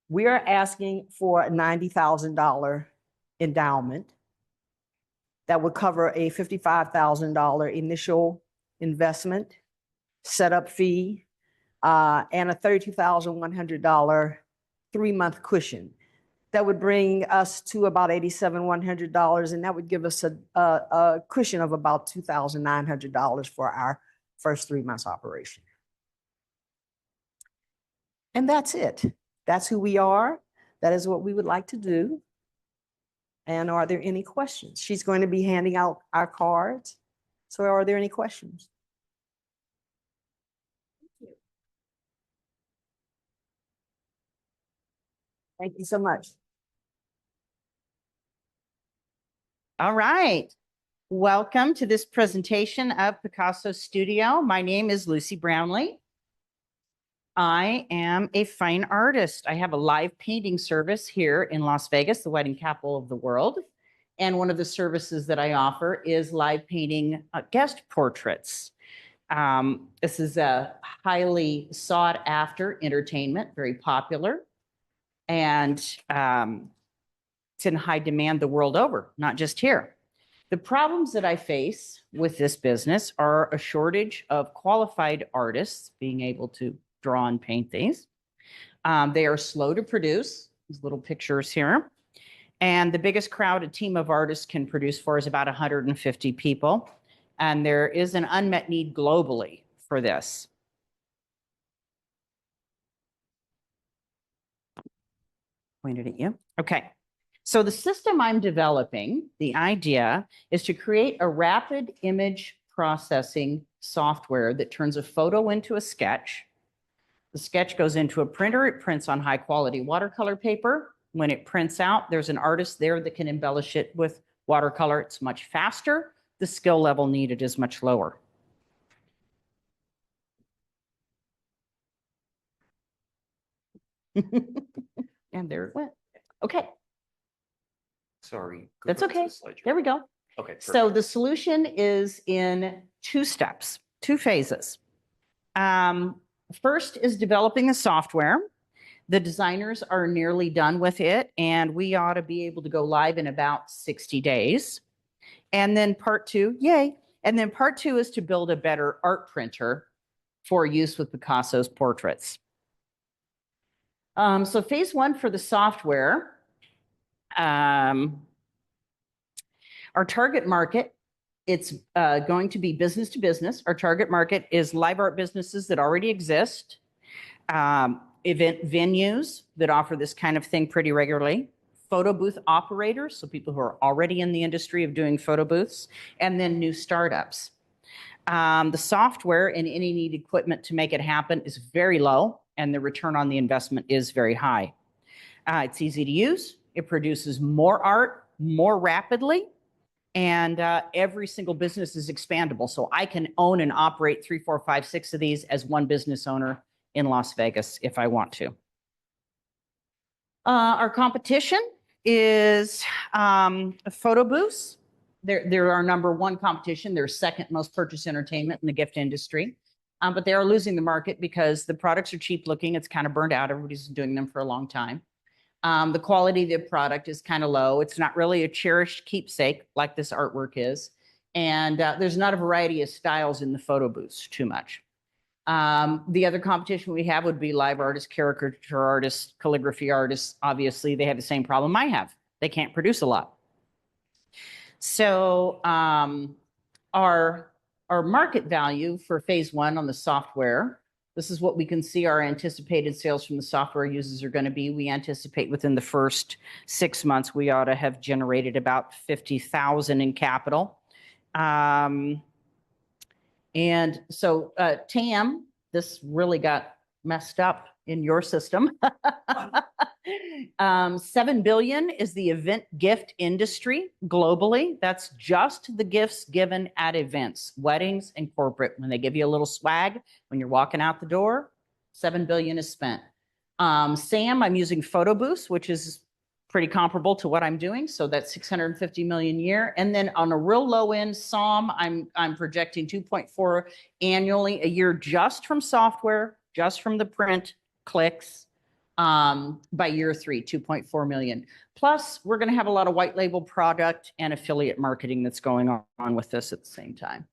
We are asking for a $90,000 endowment that would cover a $55,000 initial investment, setup fee, and a $32,100 3-month cushion. That would bring us to about $87,100, and that would give us a cushion of about $2,900 for our first 3 months operation. And that's it. That's who we are. That is what we would like to do. And are there any questions? She's going to be handing out our cards. So are there any questions? Thank you so much. All right. Welcome to this presentation of Picasso Studio. My name is Lucy Brownlee. I am a fine artist. I have a live painting service here in Las Vegas, the wedding capital of the world. And one of the services that I offer is live painting guest portraits. This is a highly sought after entertainment, very popular. And it's in high demand the world over, not just here. The problems that I face with this business are a shortage of qualified artists being able to draw and paint these. They are slow to produce, these little pictures here. And the biggest crowd a team of artists can produce for is about 150 people. And there is an unmet need globally for this. Pointed at you. Okay. So the system I'm developing, the idea is to create a rapid image processing software that turns a photo into a sketch. The sketch goes into a printer. It prints on high quality watercolor paper. When it prints out, there's an artist there that can embellish it with watercolor. It's much faster. The skill level needed is much lower. And there it went. Okay. Sorry. go That's back to okay. the slide There we you're go. on. Okay. So perfect. the solution is in 2 steps, 2 phases. First is developing the software. The designers are nearly done with it, and we ought to be able to go live in about 60 days. And then part 2, yay. And then part 2 is to build a better art printer for use with Picasso's portraits. So phase 1 for the software, our target market, it's going to be business to business. Our target market is live art businesses that already exist, event venues that offer this kind of thing pretty regularly, photo booth operators, so people who are already in the industry of doing photo booths, and then new startups. The software and any needed equipment to make it happen is very low, and the return on the investment is very high. It's easy to use. It produces more art more rapidly, and every single business is expandable. So I can own and operate 3, 4, 5, 6 of these as one business owner in Las Vegas if I want to. Our competition is photo booths. They're our number 1 competition. They're second most purchased entertainment in the gift industry. But they are losing the market because the products are cheap looking. It's kind of burned out. Everybody's doing them for a long time. The quality of the product is kind of low. It's not really a cherished keepsake like this artwork is. And there's not a variety of styles in the photo booths too much. The other competition we have would be live artists, caricature artists, calligraphy artists. Obviously, they have the same problem I have. They can't produce a lot. So our market value for phase 1 on the software, this is what we can see our anticipated sales from the software users are going to be. We anticipate within the first 6 months, we ought to have generated about $50,000 in capital. And so TAM, this really got messed up in your system. 7 billion is the event gift industry globally. That's just the gifts given at events, weddings and corporate. When they give you a little swag when you're walking out the door, 7 billion is spent. SAM, I'm using photo booths, which is pretty comparable to what I'm doing. So that's 650 million a year. And then on a real low end SOM, I'm projecting 2.4 annually a year just from software, just from the print clicks. By year 3, 2.4 million. Plus, we're going to have a lot of white label product and affiliate marketing that's going on with this at the same time.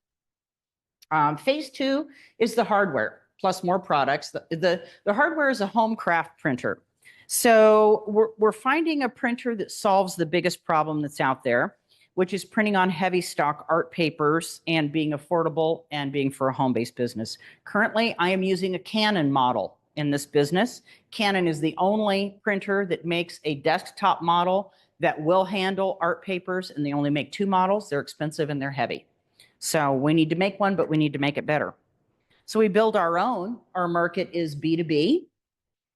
Phase 2 is the hardware, plus more products. The hardware is a home craft printer. So we're finding a printer that solves the biggest problem that's out there, which is printing on heavy stock art papers and being affordable and being for a home-based business. Currently, I am using a Canon model in this business. Canon is the only printer that makes a desktop model that will handle art papers, and they only make 2 models. They're expensive and they're heavy. So we need to make one, but we need to make it better. So we build our own. Our market is B2B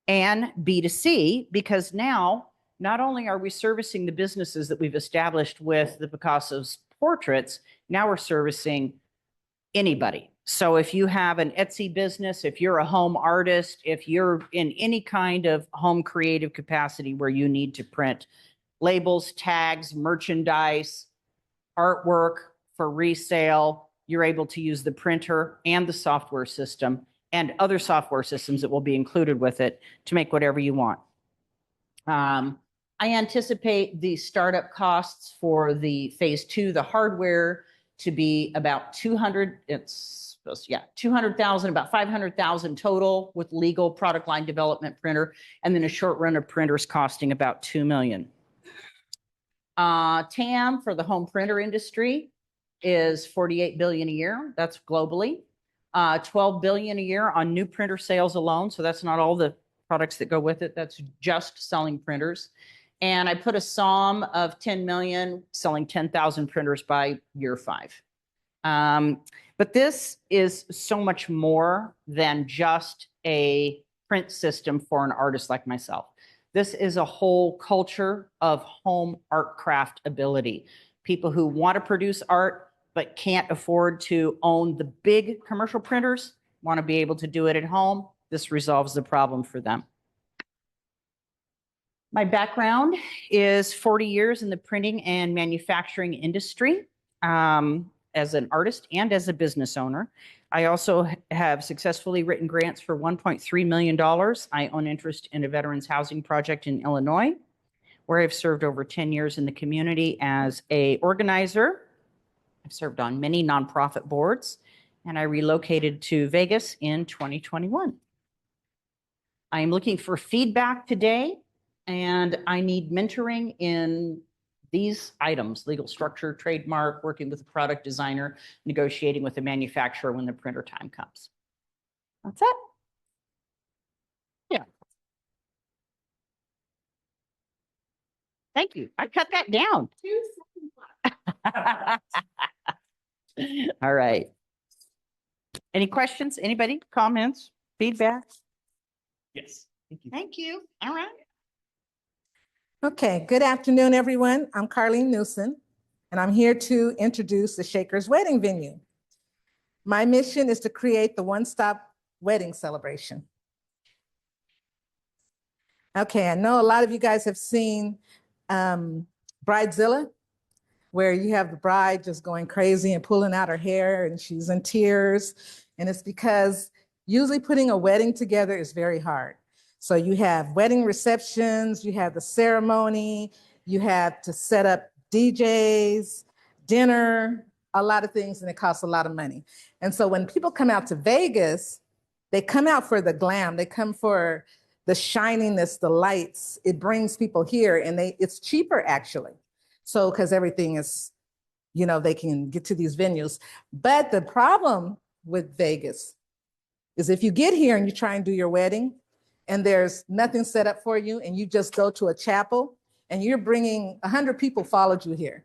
and B2C, because now not only are we servicing the businesses that we've established with the Picasso's portraits, now we're servicing anybody. So if you have an Etsy business, if you're a home artist, if you're in any kind of home creative capacity where you need to print labels, tags, merchandise, artwork for resale. You're able to use the printer and the software system and other software systems that will be included with it to make whatever you want. I anticipate the startup costs for the phase 2, the hardware, to be about 200, it's supposed to, yeah, 200,000, about 500,000 total with legal product line development printer, and then a short run of printers costing about 2 million. TAM for the home printer industry is 48 billion a year. That's globally. 12 billion a year on new printer sales alone. So that's not all the products that go with it. That's just selling printers. And I put a SOM of 10 million selling 10,000 printers by year 5. But this is so much more than just a print system for an artist like myself. This is a whole culture of home art craft ability. People who want to produce art but can't afford to own the big commercial printers, want to be able to do it at home. This resolves the problem for them. My background is 40 years in the printing and manufacturing industry as an artist and as a business owner. I also have successfully written grants for $1.3 million. I own interest in a veterans housing project in Illinois, where I've served over 10 years in the community as an organizer. I've served on many nonprofit boards, and I relocated to Vegas in 2021. I am looking for feedback today, and I need mentoring in these items: legal structure, trademark, working with a product designer, negotiating with the manufacturer when the printer time comes. That's it. Yeah. Thank you. I cut that down. 2 seconds left. All right. Any questions? Anybody? Comments? Feedback? Yes. Thank you. Thank you. All right. Okay, good afternoon, everyone. I'm Carlene Newsom, and I'm here to introduce the Shakers Wedding Venue. My mission is to create the one-stop wedding celebration. Okay, I know a lot of you guys have seen Bridezilla, where you have the bride just going crazy and pulling out her hair and she's in tears. And it's because usually putting a wedding together is very hard. So you have wedding receptions, you have the ceremony, you have to set up DJs, dinner, a lot of things, and it costs a lot of money. And so when people come out to Vegas, they come out for the glam, they come for the shininess, the lights. It brings people here, and it's cheaper actually. So, because everything is, you know, they can get to these venues. But the problem with Vegas is if you get here and you try and do your wedding and there's nothing set up for you and you just go to a chapel and you're bringing 100 people followed you here,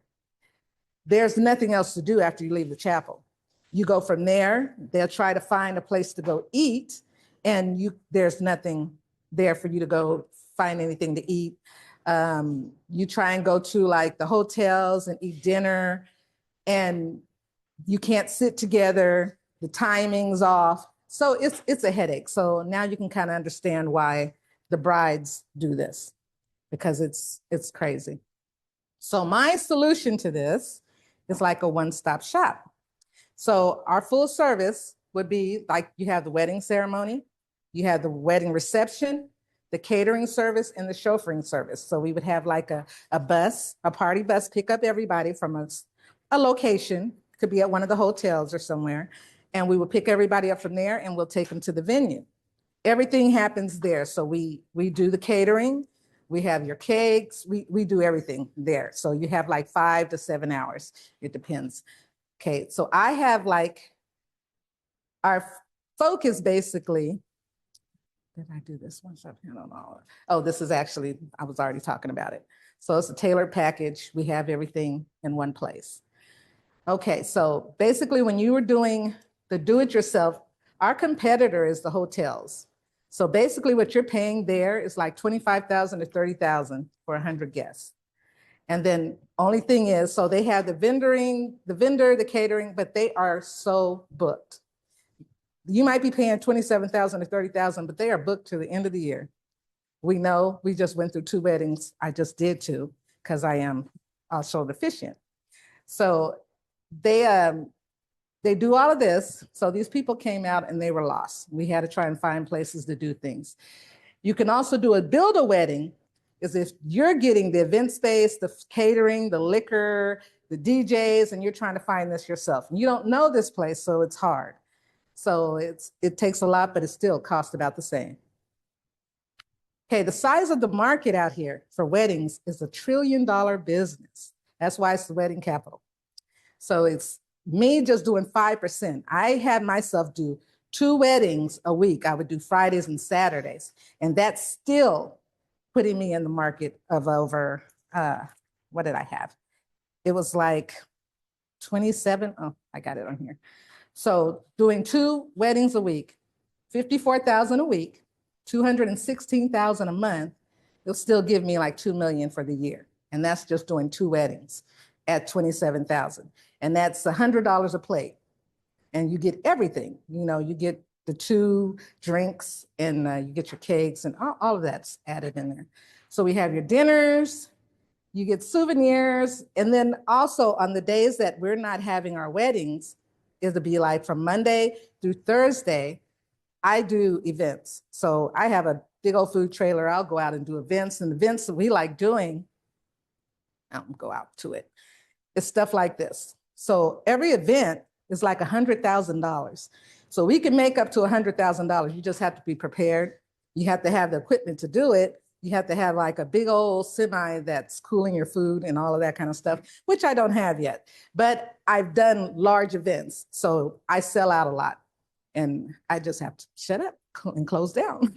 there's nothing else to do after you leave the chapel. You go from there, they'll try to find a place to go eat, and there's nothing there for you to go find anything to eat. You try and go to like the hotels and eat dinner, and you can't sit together, the timing's off. So it's a headache. So now you can kind of understand why the brides do this, because it's crazy. So my solution to this is like a one-stop shop. So our full service would be like, you have the wedding ceremony, you have the wedding reception, the catering service, and the chauffeuring service. So we would have like a bus, a party bus, pick up everybody from a location, could be at one of the hotels or somewhere, and we will pick everybody up from there and we'll take them to the venue. Everything happens there. So we do the catering, we have your cakes, we do everything there. So you have like 5 to 7 hours, it depends. Okay, so I have like, our focus basically, did I do this one? I don't know. Oh, this is actually, I was already talking about it. So it's a tailored package. We have everything in one place. Okay, so basically when you were doing the do-it-yourself, our competitor is the hotels. So basically what you're paying there is like $25,000 to $30,000 for 100 guests. And then only thing is, so they have the vendor, the catering, but they are so booked. You might be paying $27,000 to $30,000, but they are booked to the end of the year. We know, we just went through 2 weddings. I just did 2, because I am also deficient. So they do all of this. So these people came out and they were lost. We had to try and find places to do things. You can also build a wedding, is if you're getting the event space, the catering, the liquor, the DJs, and you're trying to find this yourself. And you don't know this place, so it's hard. So it takes a lot, but it still costs about the same. Okay, the size of the market out here for weddings is $1 trillion business. That's why it's the wedding capital. So it's me just doing 5%. I had myself do 2 weddings a week. I would do Fridays and Saturdays. And that's still putting me in the market of over, what did I have? It was like 27. Oh, I got it on here. So doing 2 weddings a week, 54,000 a week, 216,000 a month, it'll still give me like 2 million for the year. And that's just doing 2 weddings at 27,000. And that's $100 a plate. And you get everything. You know, you get the 2 drinks and you get your cakes and all of that's added in there. So we have your dinners, you get souvenirs. And then also on the days that we're not having our weddings, it'll be like from Monday through Thursday, I do events. So I have a big old food trailer. I'll go out and do events, and events that we like doing, I'll go out to it. It's stuff like this. So every event is like $100,000. So we can make up to $100,000. You just have to be prepared. You have to have the equipment to do it. You have to have like a big old semi that's cooling your food and all of that kind of stuff, which I don't have yet. But I've done large events, so I sell out a lot. And I just have to shut up and close down.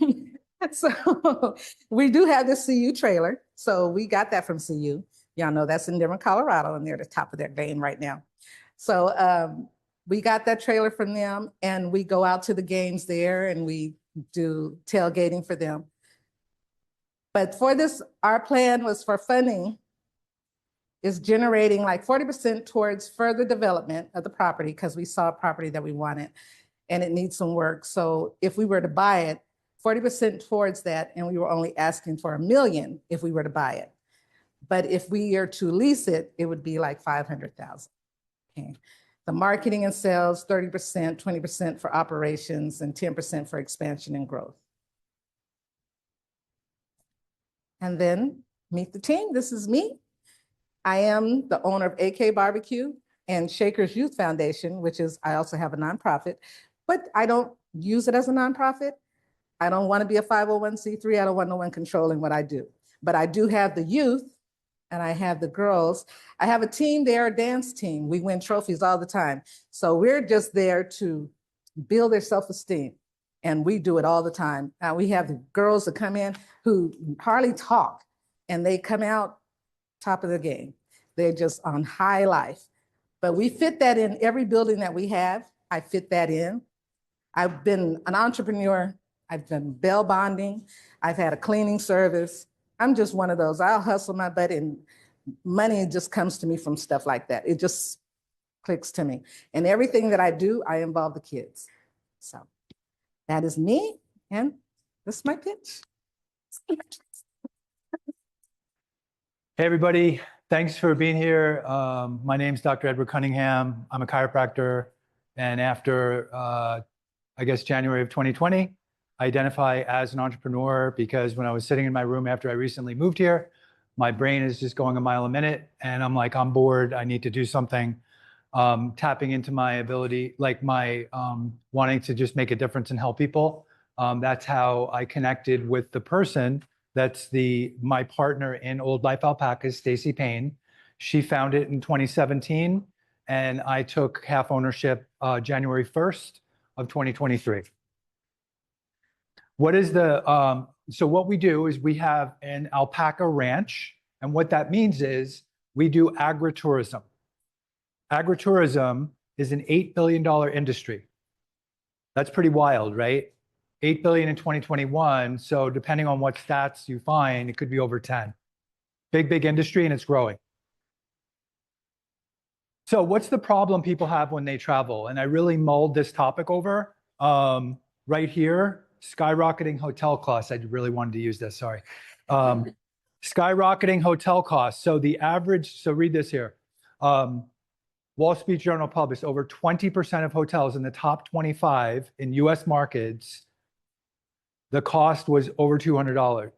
So we do have this CU trailer. So we got that from CU. Y'all know that's in Denver, Colorado, and they're at the top of their game right now. So we got that trailer from them, and we go out to the games there and we do tailgating for them. But for this, our plan was for funding is generating like 40% towards further development of the property, because we saw a property that we wanted and it needs some work. So if we were to buy it, 40% towards that, and we were only asking for $1 million if we were to buy it. But if we are to lease it, it would be like 500,000. Okay. The marketing and sales, 30%, 20% for operations, and 10% for expansion and growth. And then meet the team. This is me. I am the owner of AK Barbecue and Shakers Youth Foundation, which is, I also have a nonprofit, but I don't use it as a nonprofit. I don't want to be a 501c3. I don't want no one controlling what I do. But I do have the youth and I have the girls. I have a team there, a dance team. We win trophies all the time. So we're just there to build their self-esteem. And we do it all the time. We have the girls that come in who hardly talk, and they come out top of the game. They're just on high life. But we fit that in every building that we have. I fit that in. I've been an entrepreneur. I've done bail bonding. I've had a cleaning service. I'm just one of those. I'll hustle my butt, and money just comes to me from stuff like that. It just clicks to me. And everything that I do, I involve the kids. So that is me, and this is my pitch. Hey, everybody. Thanks for being here. My name's Dr. Edward Cunningham. I'm a chiropractor. And after, I guess, January of 2020, I identify as an entrepreneur because when I was sitting in my room after I recently moved here, my brain is just going a mile a minute. And I'm like, I'm bored. I need to do something. Tapping into my ability, like my wanting to just make a difference and help people. That's how I connected with the person that's my partner in Old Life Alpacas, Stacy Payne. She founded it in 2017, and I took half ownership January 1st of 2023. What is so what we do is we have an alpaca ranch, and what that means is we do agritourism. Agritourism is an $8 billion industry. That's pretty wild, right? 8 billion in 2021. So depending on what stats you find, it could be over 10. Big industry, and it's growing. So what's the problem people have when they travel? And I really mulled this topic over right here, skyrocketing hotel costs. I really wanted to use this, sorry. Skyrocketing hotel costs. So the average, so read this here. Wall Street Journal published over 20% of hotels in the top 25 in US markets, the cost was over $200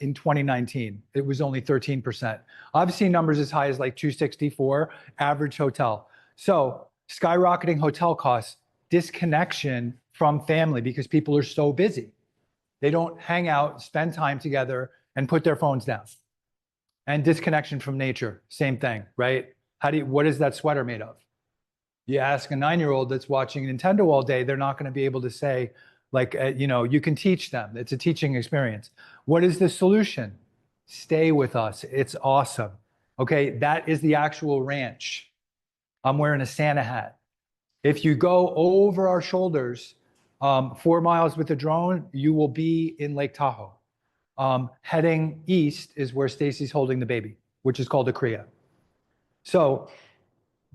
in 2019. It was only 13%. I've seen numbers as high as like 264 average hotel. So skyrocketing hotel costs, disconnection from family because people are so busy. They don't hang out, spend time together, and put their phones down. And disconnection from nature, same thing, right? What is that sweater made of? You ask a 9-year-old that's watching Nintendo all day, they're not going to be able to say, like, you can teach them. It's a teaching experience. What is the solution? Stay with us. It's awesome. Okay, that is the actual ranch. I'm wearing a Santa hat. If you go over our shoulders, 4 miles with a drone, you will be in Lake Tahoe. Heading east is where Stacy's holding the baby, which is called a Kriya. So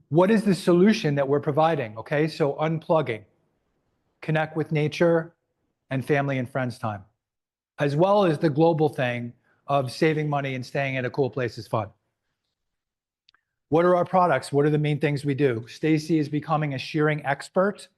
what is the solution that we're providing? Okay, so unplugging, connect with nature and family and friends time, as well as the global thing of saving money and staying at a cool place is fun. What are our products? What are the main things we do? Stacy is becoming a shearing expert.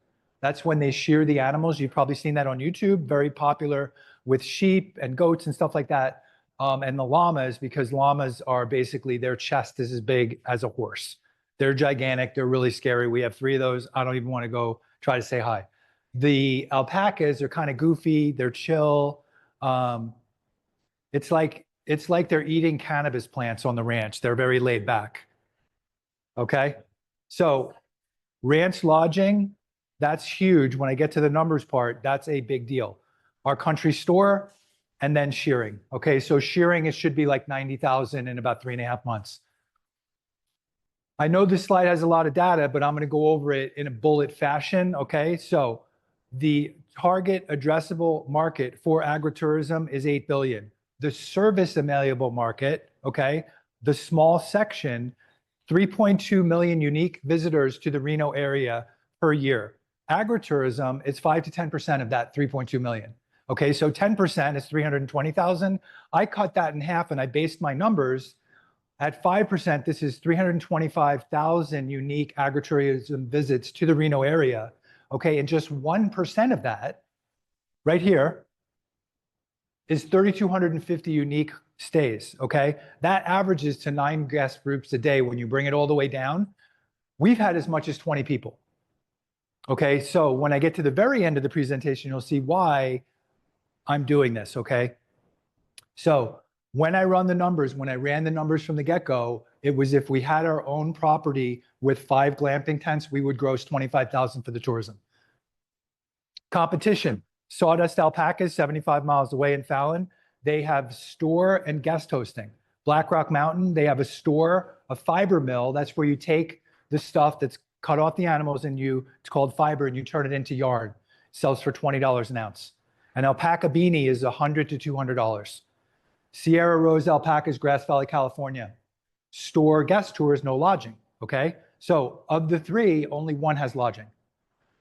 That's when they shear the animals. You've probably seen that on YouTube, very popular with sheep and goats and stuff like that. And the llamas, because llamas are basically, their chest is as big as a horse. They're gigantic, they're really scary. We have 3 of those. I don't even want to go try to say hi. The alpacas are kind of goofy, they're chill. It's like they're eating cannabis plants on the ranch. They're very laid back. Okay, so ranch lodging, that's huge. When I get to the numbers part, that's a big deal. Our country store, and then shearing. Okay, so shearing, it should be like 90,000 in about 3.5 months. I know this slide has a lot of data, but I'm going to go over it in a bullet fashion. Okay, so the target addressable market for agritourism is 8 billion. The service malleable market, okay, the small section, 3.2 million unique visitors to the Reno area per year. Agritourism is 5 to 10% of that 3.2 million. Okay, so 10% is 320,000. I cut that in half and I based my numbers at 5%. This is 325,000 unique agritourism visits to the Reno area. Okay, and just 1% of that, right here, is 3,250 unique stays. Okay, that averages to 9 guest groups a day. When you bring it all the way down, we've had as much as 20 people. Okay, so when I get to the very end of the presentation, you'll see why I'm doing this. Okay, so when I ran the numbers from the get-go, it was if we had our own property with 5 glamping tents, we would gross 25,000 for the tourism. Competition, Sawdust Alpacas, 75 miles away in Fallon. They have store and guest hosting. Black Rock Mountain, they have a store, a fiber mill. That's where you take the stuff that's cut off the animals and it's called fiber, and you turn it into yarn. It sells for $20 an ounce. An alpaca beanie is $100 to $200. Sierra Rose Alpacas, Grass Valley, California. Store guest tours, no lodging, okay? So of the 3, only 1 has lodging.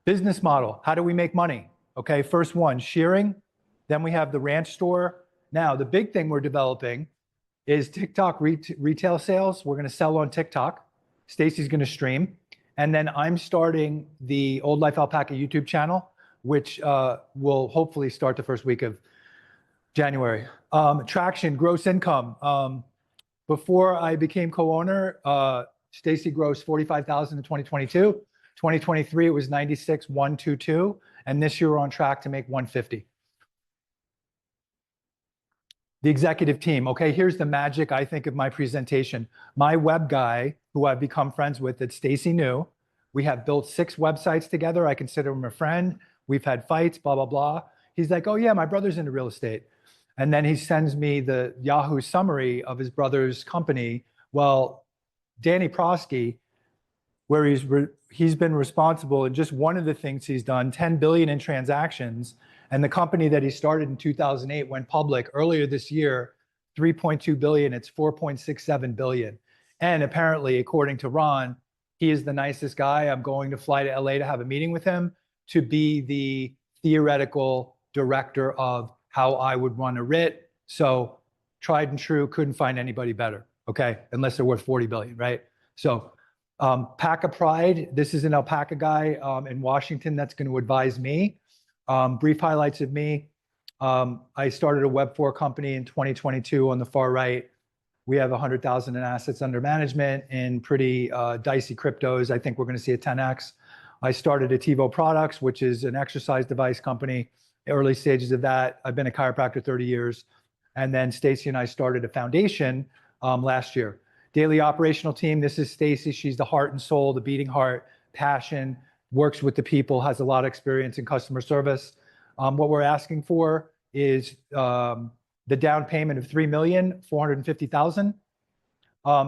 Business model, how do we make money? Okay, first one, shearing. Then we have the ranch store. Now, the big thing we're developing is TikTok retail sales. We're gonna sell on TikTok. Stacy's gonna stream. And then I'm starting the Old Life Alpaca YouTube channel, which will hopefully start the first week of January. Traction, gross income. Before I became co-owner, Stacy grossed 45,000 in 2022. 2023, it was 96,122. And this year we're on track to make 150. The executive team. Okay, here's the magic, I think, of my presentation. My web guy, who I've become friends with, that Stacy knew, we have built 6 websites together. I consider him a friend. We've had fights, blah, blah, blah. He's like, oh yeah, my brother's into real estate. And then he sends me the Yahoo summary of his brother's company. Well, Danny Prosky, where he's been responsible, and just one of the things he's done, 10 billion in transactions. And the company that he started in 2008 went public earlier this year, 3.2 billion, it's 4.67 billion. And apparently, according to Ron, he is the nicest guy. I'm going to fly to LA to have a meeting with him to be the theoretical director of how I would run a RIT. So tried and true, couldn't find anybody better, okay? Unless they're worth 40 billion, right? So Paca Pride, this is an alpaca guy in Washington that's going to advise me. Brief highlights of me. I started a Web4 company in 2022 on the far right. We have 100,000 in assets under management in pretty dicey cryptos. I think we're going to see a 10x. I started Ativo Products, which is an exercise device company, early stages of that. I've been a chiropractor 30 years. And then Stacy and I started a foundation last year. Daily operational team, this is Stacy. She's the heart and soul, the beating heart, passion, works with the people, has a lot of experience in customer service. What we're asking for is the down payment of $3,450,000,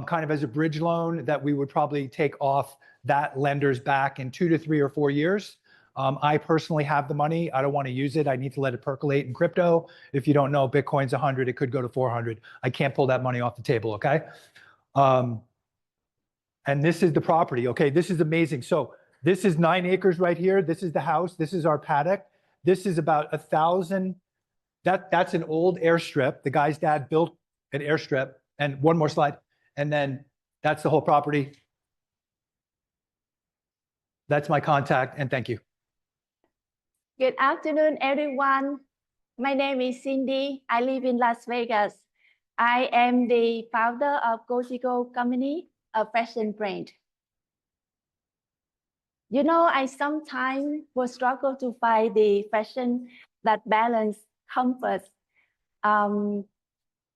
kind of as a bridge loan that we would probably take off that lender's back in 2 to 3 or 4 years. I personally have the money. I don't want to use it. I need to let it percolate in crypto. If you don't know, Bitcoin's 100. It could go to 400. I can't pull that money off the table, okay? And this is the property, okay? This is amazing. So this is 9 acres right here. This is the house. This is our paddock. This is about 1,000. That's an old airstrip. The guy's dad built an airstrip. And one more slide. And then that's the whole property. That's my contact, and thank you. Good afternoon, everyone. My name is Cindy. I live in Las Vegas. I am the founder of Gozigo Company, a fashion brand. You know, I sometimes will struggle to find the fashion that balance comfort,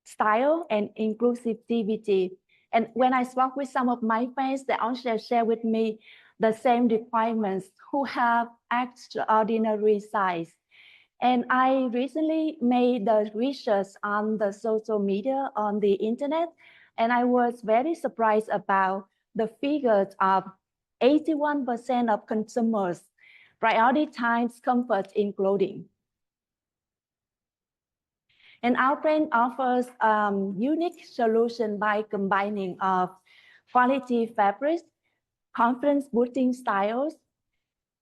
style, and inclusivity. And when I spoke with some of my friends, they also share with me the same requirements, who have extraordinary size. And I recently made the research on the social media, on the internet, and I was very surprised about the figures of 81% of consumers prioritize comfort in clothing. And our brand offers unique solution by combining of quality fabrics, confidence-boosting styles,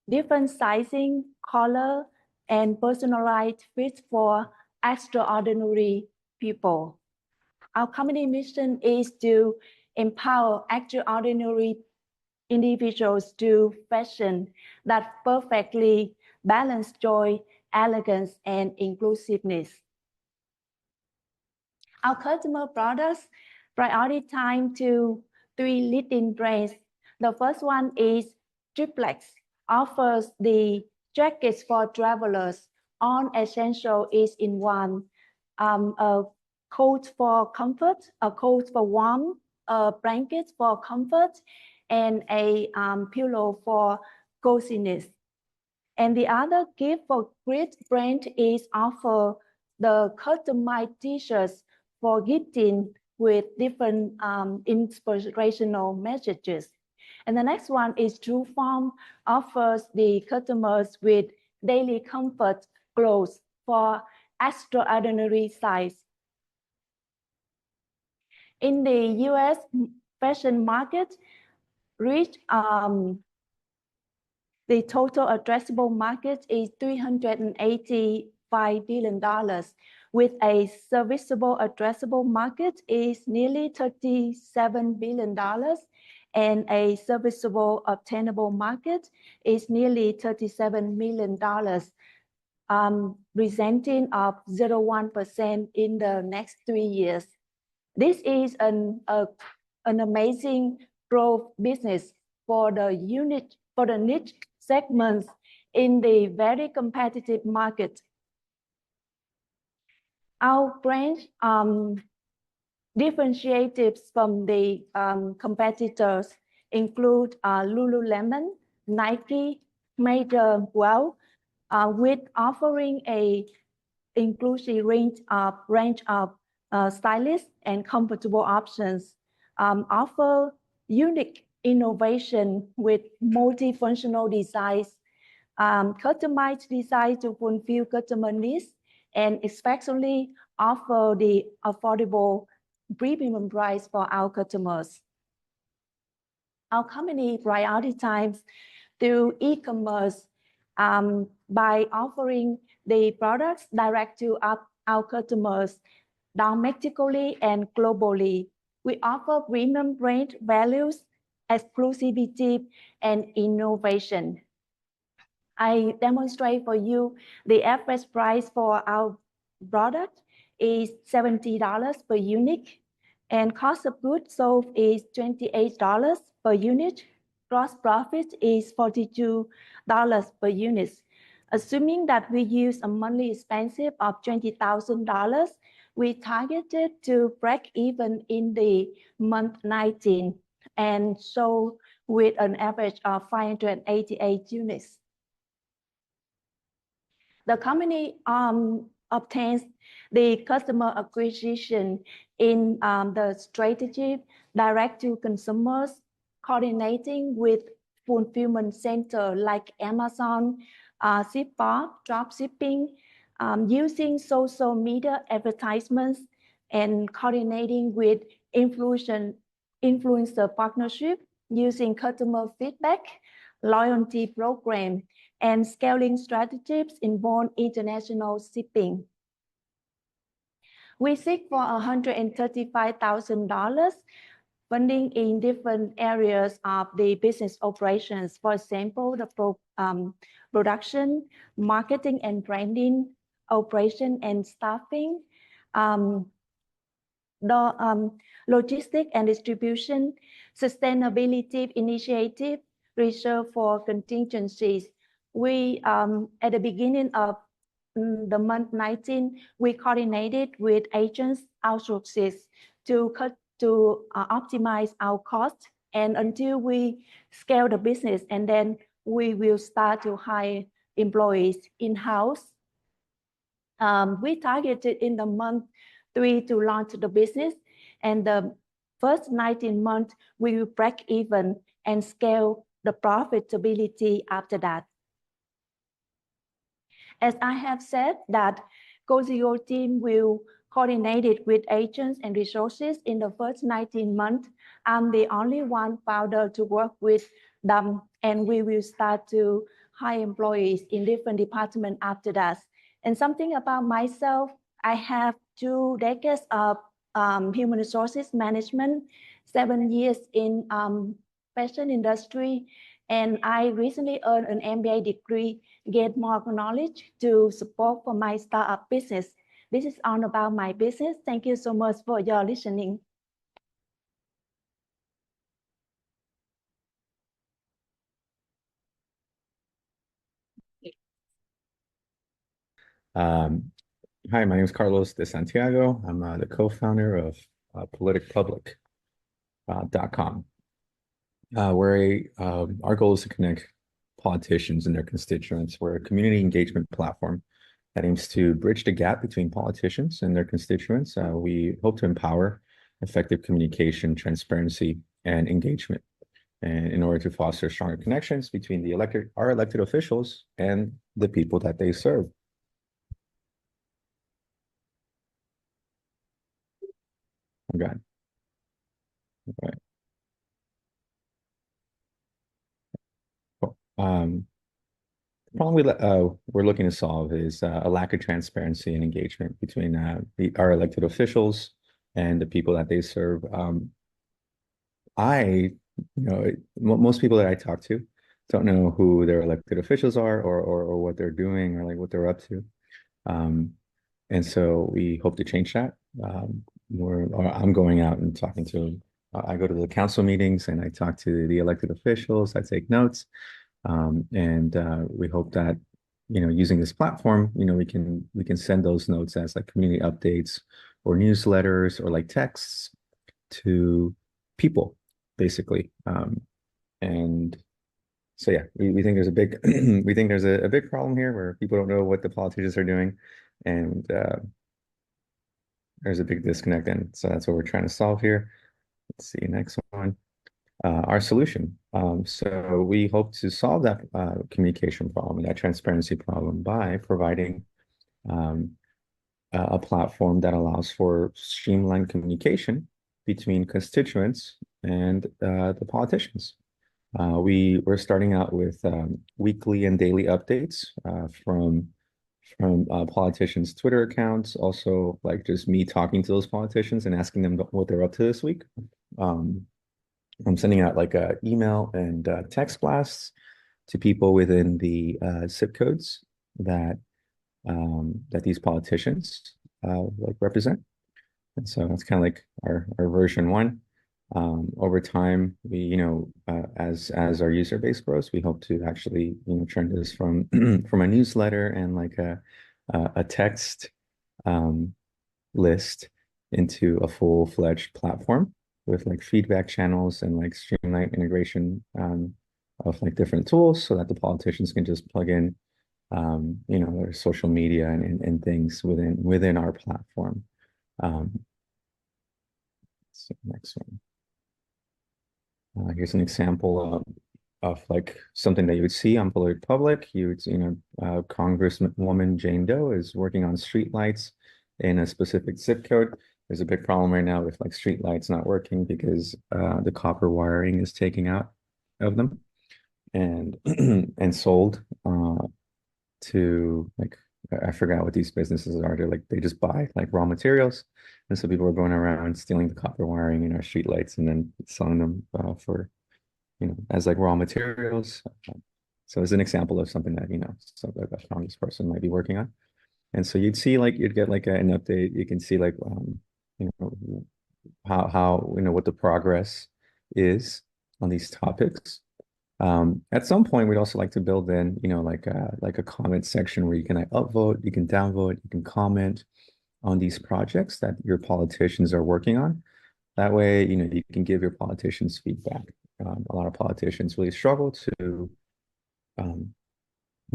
different sizing, color, and personalized fit for extraordinary people. Our company mission is to empower extraordinary individuals to fashion that perfectly balance joy, elegance, and inclusiveness. Our customer products prioritize to 3 leading brands. The first one is Triplex, offers the jackets for travelers. All essential is in one. A coat for comfort, a coat for warmth, a blanket for comfort, and a pillow for coziness. And the other gift for Grit brand is offer the customized t-shirts for gifting with different inspirational messages. And the next one is True Form, offers the customers with daily comfort clothes for extraordinary size. In the US fashion market, reach the total addressable market is $385 billion, with a serviceable addressable market is nearly $37 billion, and a serviceable obtainable market is nearly $37 million, presenting of 0.1% in the next 3 years. This is an amazing growth business for the niche segments in the very competitive market. Our brand differentiatives from the competitors include Lululemon, Nike, Major Well, with offering a inclusive range of stylish and comfortable options, offer unique innovation with multifunctional designs, customized design to fulfill customer needs, and especially offer the affordable premium price for our customers. Our company prioritizes through e-commerce by offering the products direct to our customers. domestically and globally. We offer premium brand values, exclusivity, and innovation. I demonstrate for you the average price for our product is $70 per unit, and cost of goods sold is $28 per unit. Gross profit is $42 per unit. Assuming that we use a monthly expense of $20,000, we targeted to break even in the month 19 and sold with an average of 588 units. The company obtains the customer acquisition in the strategy direct to consumers, coordinating with fulfillment center like Amazon, Zipbox, drop shipping, using social media advertisements, and coordinating with influencer partnership, using customer feedback, loyalty program, and scaling strategies involve international shipping. We seek for $135,000 funding in different areas of the business operations. For example, the production, marketing and branding, operation and staffing, logistics and distribution, sustainability initiative, reserve for contingencies. We, at the beginning of the month 19, we coordinated with agents, outsources to optimize our costs, and until we scale the business, and then we will start to hire employees in-house. We targeted in the month 3 to launch the business, and the first 19 months we will break even and scale the profitability after that. As I have said, that GoZero team will coordinate it with agents and resources in the first 19 months. I'm the only one founder to work with them, and we will start to hire employees in different departments after that. And something about myself, I have 2 decades of human resources management, 7 years in fashion industry, and I recently earned an MBA degree, get more knowledge to support for my startup business. This is all about my business. Thank you so much for your listening. Hi, my name is Carlos de Santiago. I'm the co-founder of politicpublic.com. Our goal is to connect politicians and their constituents. We're a community engagement platform that aims to bridge the gap between politicians and their constituents. We hope to empower effective communication, transparency, and engagement, and in order to foster stronger connections between our elected officials and the people that they serve. Okay. Okay. The problem we're looking to solve is a lack of transparency and engagement between our elected officials and the people that they serve. Most people that I talk to don't know who their elected officials are or what they're doing or like what they're up to. And so we hope to change that. I'm going out and talking to, I go to the council meetings and I talk to the elected officials, I take notes. We hope that, using this platform, we can send those notes as like community updates or newsletters or like texts to people, basically. And so, yeah, we think there's a big, we think there's a big problem here where people don't know what the politicians are doing, and there's a big disconnect. And so that's what we're trying to solve here. Let's see, next one. Our solution. So we hope to solve that communication problem, that transparency problem, by providing a platform that allows for streamlined communication between constituents and the politicians. We're starting out with weekly and daily updates from politicians' Twitter accounts, also like just me talking to those politicians and asking them what they're up to this week. I'm sending out like a email and text blasts to people within the zip codes that that these politicians like represent. And so that's kind of like our version one. Over time, we, as our user base grows, we hope to actually, turn this from from a newsletter and like a text list into a full-fledged platform with like feedback channels and like streamlined integration of like different tools so that the politicians can just plug in their social media and things within our platform. So next one. Here's an example of like something that you would see on Polluted Public. Congresswoman Jane Doe is working on streetlights in a specific zip code. There's a big problem right now with like streetlights not working because the copper wiring is taking out of them and and sold to like, I forgot what these businesses are. They just buy like raw materials. And so people are going around stealing the copper wiring in our streetlights and then selling them for, as like raw materials. So as an example of something that, so a congressperson might be working on. And so you'd get like an update. You can see like, how, what the progress is on these topics. At some point, we'd also like to build in, like a comment section where you can like upvote, you can downvote, you can comment on these projects that your politicians are working on. That way, you can give your politicians feedback. A lot of politicians really struggle to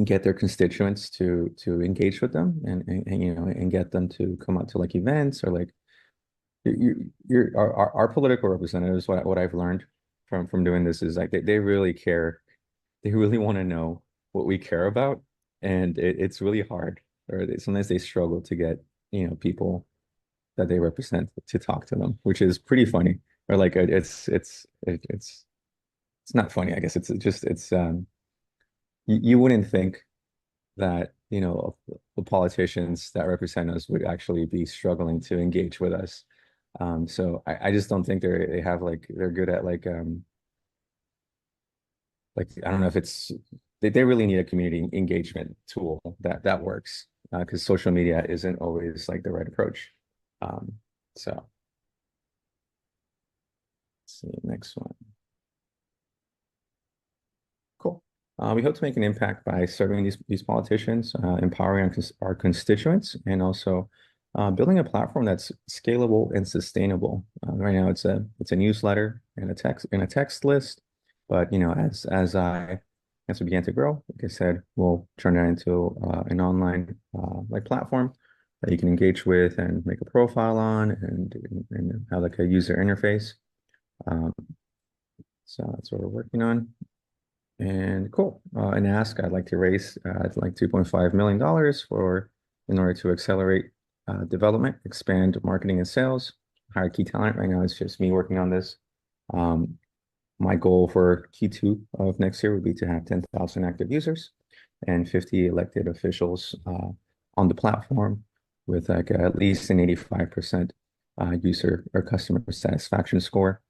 get their constituents to engage with them and get them to come out to like events or like our political representatives. What I've learned from doing this is like they really care. They really want to know what we care about, and it's really hard. Or sometimes they struggle to get people that they represent to talk to them, which is pretty funny. Or like it's not funny. I guess it's you wouldn't think that the politicians that represent us would actually be struggling to engage with us. So I just don't think they have like they're good at like I don't know if it's they really need a community engagement tool that works because social media isn't always like the right approach. So let's see next one. Cool. We hope to make an impact by serving these politicians, empowering our constituents, and also building a platform that's scalable and sustainable. Right now, it's a newsletter and a text list, but as we begin to grow, like I said, we'll turn it into an online like platform that you can engage with and make a profile on and have like a user interface. So that's what we're working on. And cool. And ask, I'd like to raise like $2.5 million in order to accelerate development, expand marketing and sales, hire key talent. Right now, it's just me working on this. My goal for Q2 of next year would be to have 10,000 active users and 50 elected officials on the platform with like at least an 85% user or customer satisfaction score.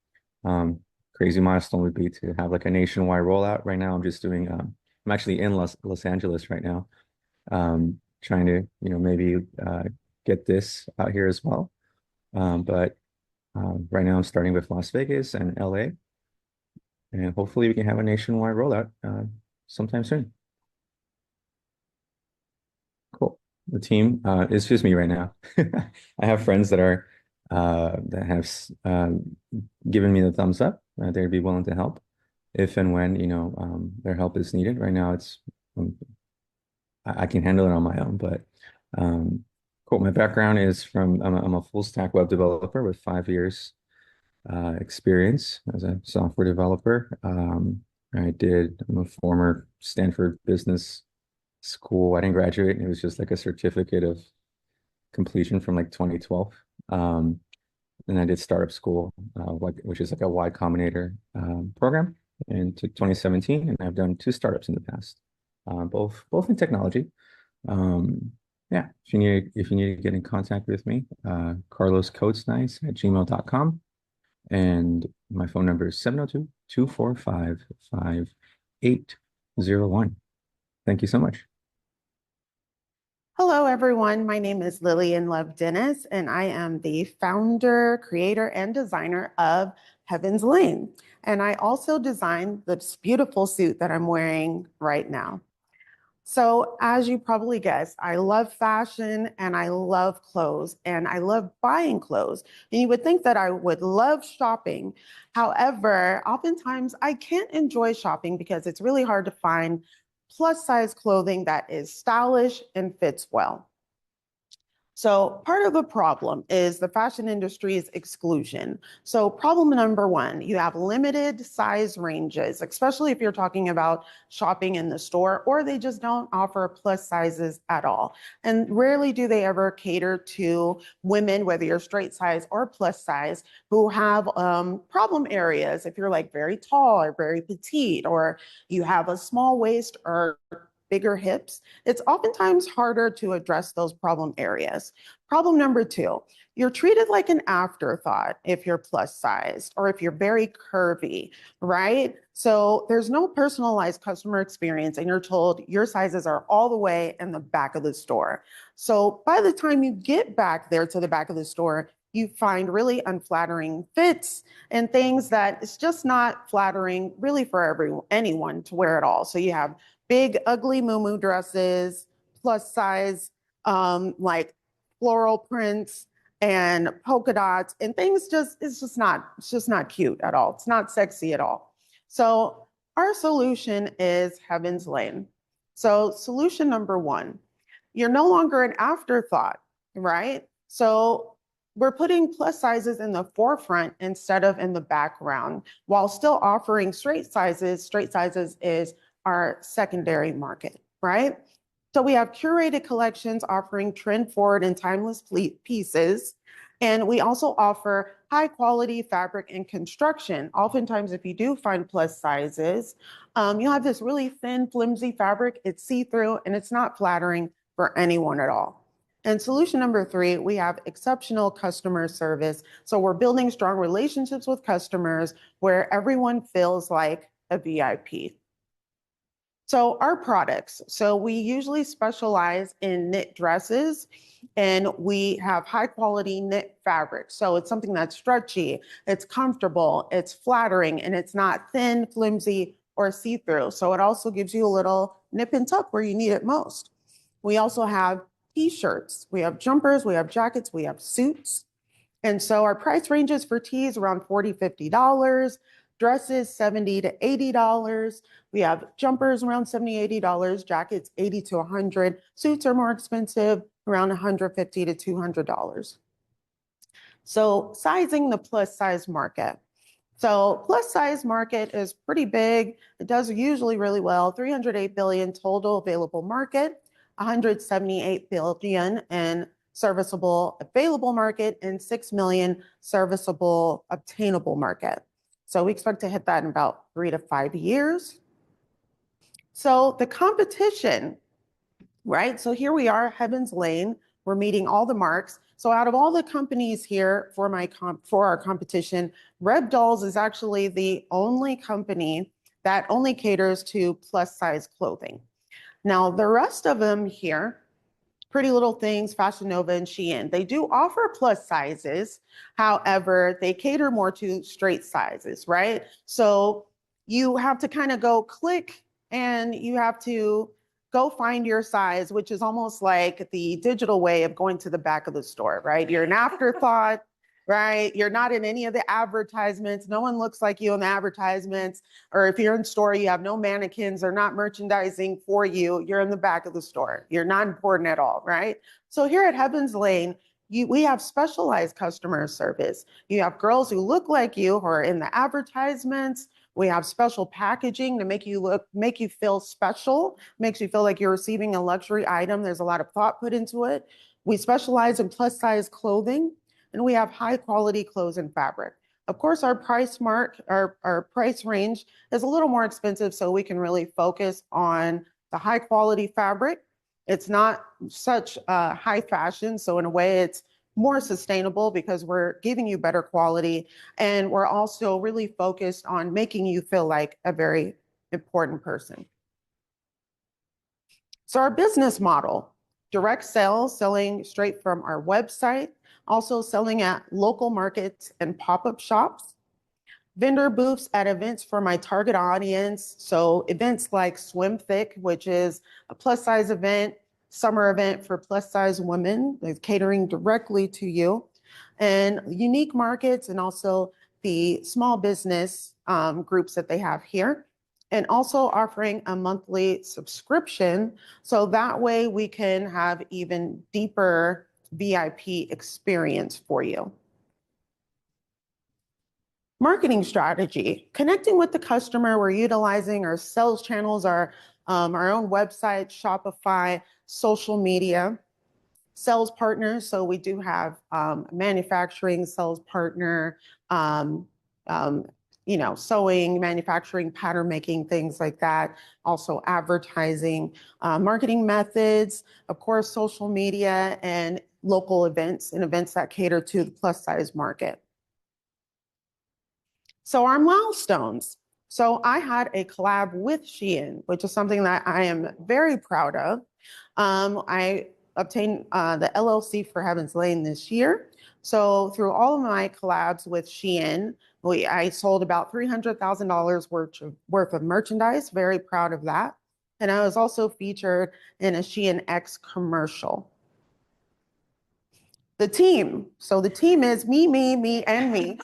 Crazy milestone would be to have like a nationwide rollout. Right now, I'm just doing, I'm actually in Los Angeles right now, trying to, maybe get this out here as well. But right now I'm starting with Las Vegas and LA, and hopefully we can have a nationwide rollout sometime soon. Cool. The team, it's just me right now. I have friends that are, that have given me the thumbs up. They'd be willing to help if and when, their help is needed. Right now it's, I can handle it on my own, but cool. My background is I'm a full stack web developer with 5 years experience as a software developer. I'm a former Stanford Business School. I didn't graduate. It was just like a certificate of completion from like 2012. And I did startup school, which is like a Y Combinator program into 2017. And I've done 2 startups in the past, both in technology. Yeah, if you need to get in contact with me, carloscoatesnice@gmail.com. And my phone number is 702-245-5801. Thank you so much. Hello, everyone. My name is Lillian Love Dennis, and I am the founder, creator, and designer of Heaven's Lane. And I also designed this beautiful suit that I'm wearing right now. So as you probably guessed, I love fashion and I love clothes and I love buying clothes. And you would think that I would love shopping. However, oftentimes I can't enjoy shopping because it's really hard to find plus size clothing that is stylish and fits well. So part of the problem is the fashion industry's exclusion. So problem number one, you have limited size ranges, especially if you're talking about shopping in the store, or they just don't offer plus sizes at all. And rarely do they ever cater to women, whether you're straight size or plus size, who have problem areas. If you're like very tall or very petite, or you have a small waist or bigger hips, it's oftentimes harder to address those problem areas. Problem number two, you're treated like an afterthought if you're plus sized or if you're very curvy, right? So there's no personalized customer experience and you're told your sizes are all the way in the back of the store. So by the time you get back there to the back of the store, you find really unflattering fits and things that it's just not flattering really for anyone to wear at all. So you have big, ugly muumuu dresses, plus size, like floral prints and polka dots and things it's just not cute at all. It's not sexy at all. So our solution is Heaven's Lane. So solution number one, you're no longer an afterthought, right? So we're putting plus sizes in the forefront instead of in the background while still offering straight sizes. Straight sizes is our secondary market, right? So we have curated collections offering trend forward and timeless pieces. And we also offer high quality fabric and construction. Oftentimes, if you do find plus sizes, you'll have this really thin, flimsy fabric. It's see-through and it's not flattering for anyone at all. And solution number three, we have exceptional customer service. So we're building strong relationships with customers where everyone feels like a VIP. So our products, so we usually specialize in knit dresses and we have high quality knit fabric. So it's something that's stretchy, it's comfortable, it's flattering, and it's not thin, flimsy, or see-through. So it also gives you a little nip and tuck where you need it most. We also have t-shirts, we have jumpers, we have jackets, we have suits. And so our price ranges for tees around $40, $50. Dresses, $70 to $80. We have jumpers around $70, $80, jackets, $80 to $100. Suits are more expensive, around $150 to $200. So sizing the plus size market. So plus size market is pretty big. It does usually really well. 308 billion total available market, 178 billion in serviceable available market, and 6 million serviceable obtainable market. So we expect to hit that in about 3 to 5 years. So the competition, right? So here we are, Heaven's Lane. We're meeting all the marks. So out of all the companies here for our competition, Red Dolls is actually the only company that only caters to plus size clothing. Now the rest of them here, Pretty Little Things, Fashion Nova, and Shein, they do offer plus sizes. However, they cater more to straight sizes, right? So you have to kind of go click and you have to go find your size, which is almost like the digital way of going to the back of the store, right? You're an afterthought, right? You're not in any of the advertisements. No one looks like you in the advertisements. Or if you're in store, you have no mannequins. They're not merchandising for you. You're in the back of the store. You're not important at all, right? So here at Heaven's Lane, we have specialized customer service. You have girls who look like you who are in the advertisements. We have special packaging to make you feel special, makes you feel like you're receiving a luxury item. There's a lot of thought put into it. We specialize in plus size clothing, and we have high quality clothes and fabric. Of course, our price range is a little more expensive, so we can really focus on the high quality fabric It's not such high fashion. So in a way, it's more sustainable because we're giving you better quality. And we're also really focused on making you feel like a very important person. So our business model, direct sales, selling straight from our website, also selling at local markets and pop-up shops, vendor booths at events for my target audience. So events like Swim Thick, which is a plus size event, summer event for plus size women, they're catering directly to you, and unique markets, and also the small business groups that they have here. And also offering a monthly subscription. So that way we can have even deeper VIP experience for you. Marketing strategy, connecting with the customer. We're utilizing our sales channels, our own website, Shopify, social media, sales partners. So we do have manufacturing sales partner, sewing, manufacturing, pattern making, things like that. Also advertising, marketing methods, of course, social media and local events and events that cater to the plus size market. So our milestones. So I had a collab with Shein, which is something that I am very proud of. I obtained the LLC for Heaven's Lane this year. So through all of my collabs with Shein, I sold about $300,000 worth of merchandise. Very proud of that. And I was also featured in a Shein X commercial. The team. So the team is me, and me.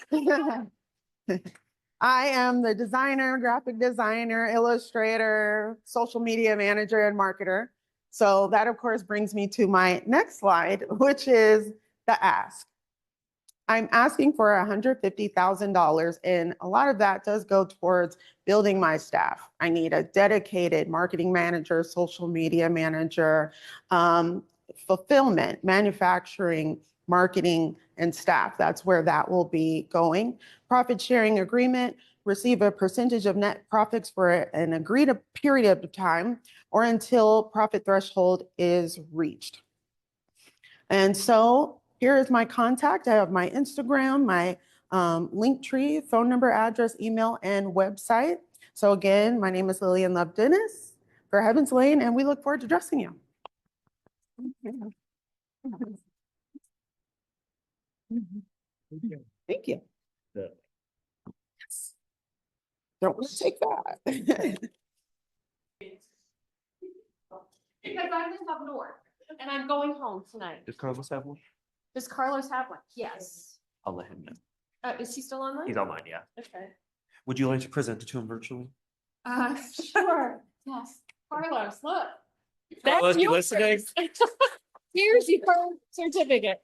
I am the designer, graphic designer, illustrator, social media manager, and marketer. So that, of course, brings me to my next slide, which is the ask. I'm asking for $150,000, and a lot of that does go towards building my staff. I need a dedicated marketing manager, social media manager, fulfillment, manufacturing, marketing, and staff. That's where that will be going. Profit sharing agreement, receive a percentage of net profits for an agreed period of time or until profit threshold is reached. And so here is my contact. I have my Instagram, my link tree, phone number, address, email, and website. So again, my name is Lillian Love Dennis for Heaven's Lane, and we look forward to dressing you. Thank you. Yes. Don't want to take that. Because I live up north and I'm going home tonight. Does Carlos have one? Does Carlos have one? Yes. I'll let him know. Is he still online? He's online, yeah. Okay. Would you like to present it to him virtually? Sure. Yes. Carlos, look. Carlos, you yours. listening? Here's your certificate.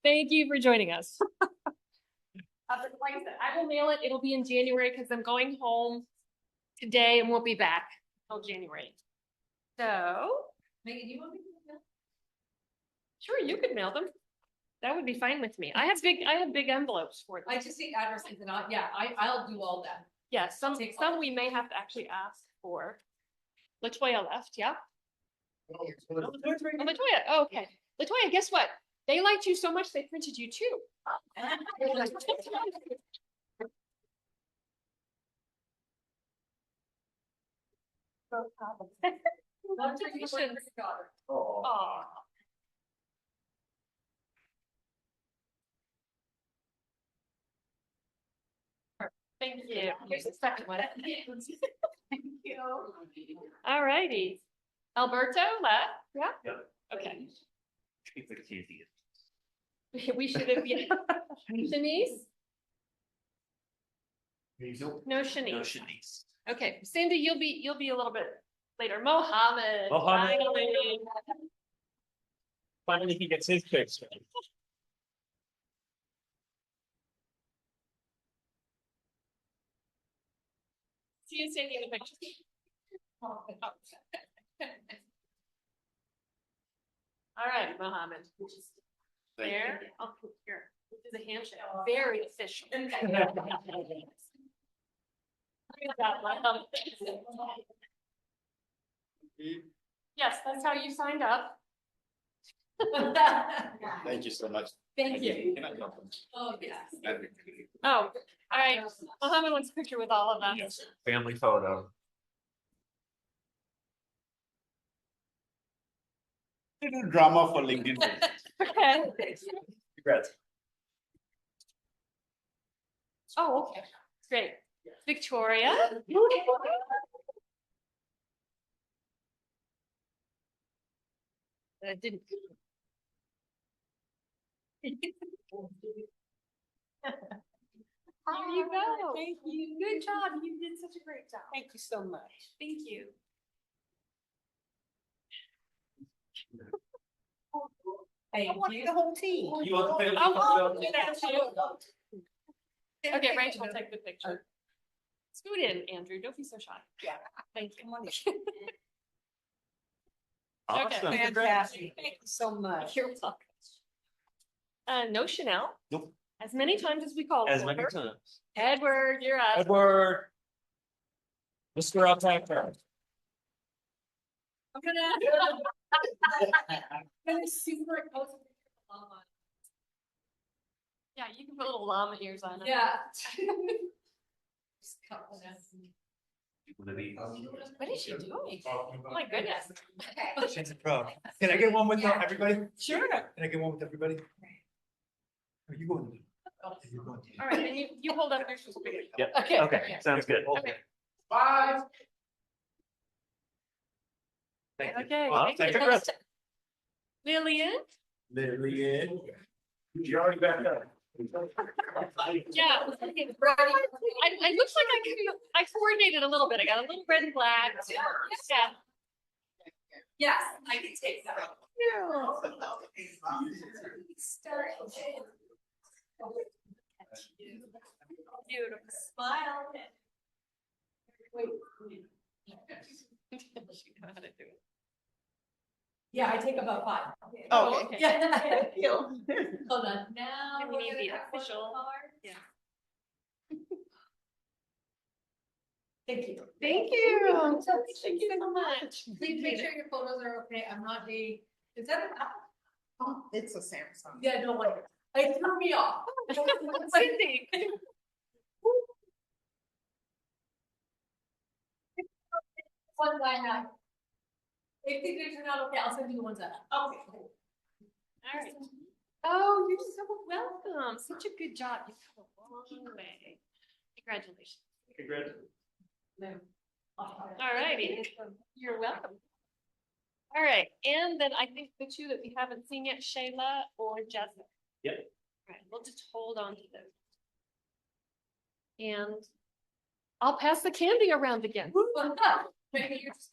Thank you for joining us. Like I said, I will mail it. It'll be in January because I'm going home today and won't be back until January. So, Megan, you want me to mail? Sure, you could mail them. That would be fine with me. I have big envelopes for them. I just need addresses and I'll do all that. Yeah, some we may have to actually ask for. Latoya left, yeah? Oh, Latoya, oh, okay. Latoya, guess what? They liked you so much they printed you too. Congratulations. Aw. Thank you. Here's the second one. Thank you. All righty. Alberto, left, yeah? Yep. Okay. It's like easy. We should have, yeah. Shanice? No Shanice. No Shanice. Okay, Cindy, you'll be a little bit later. Mohammed. Mohammed. Finally. Finally, he gets his picture. See you taking the picture. All right, Mohammed. There. I'll put here. This is a handshake. Very official. Yes, that's how you signed up. Thank you so much. Thank you. Oh, yes. Oh, all right. Mohammed wants a picture with all of us. Family photo. Little drama for LinkedIn. Okay. Congrats. Oh, okay. Great. Victoria. That didn't. There you go. Thank you. Good job. You did such a great job. Thank you so much. Thank you. I want the whole team. You want the family I'll photo? do that too. Okay, Rachel will take the picture. Scoot in, Andrew. Don't be so shy. Yeah. Thank you. Come on in. Awesome. Fantastic. Thank you so much. You're welcome. No, Chanel. Nope. As many times as we call. As for many her. times. Edward, you're up. Edward. Mr. Outsider. I'm gonna superimpose a picture of the llama. Yeah, you can put little llama ears on it. Yeah. One of these. What is she doing? Oh my goodness. She's a pro. Can I get one with everybody? Sure. Can I get one with everybody? Are you going? All right, then you hold up your shoes. Yep. Okay. Okay, sounds good. Okay. 5. Thank you. Okay. Well, thank take you. a rest. Lillian? Lillian. You're already back up. Yeah. I looks like I coordinated a little bit. I got a little red and black. Yeah. Yes, I can take that. Beautiful. Smile. Wait. She know how to do it. Yeah, I take about 5. Oh, okay. Yeah. Hold on. Now. And we need the official. Yeah. Thank you. Thank you. Thank you so much. Please make sure your photos are okay. I'm not is that Oh, it's a Samsung. Yeah, don't worry. It threw me off. Cindy. Ones I have. If the pictures are not okay, I'll send you the ones I have. Okay. All right. Oh, you're so welcome. Such a good job. You've come a long way. Congratulations. Congratulations. All righty. You're welcome. All right. And then I think the two that we haven't seen yet, Shayla or Jasmine. Yep. All right. We'll just hold on to those. And I'll pass the candy around again. Maybe you're just.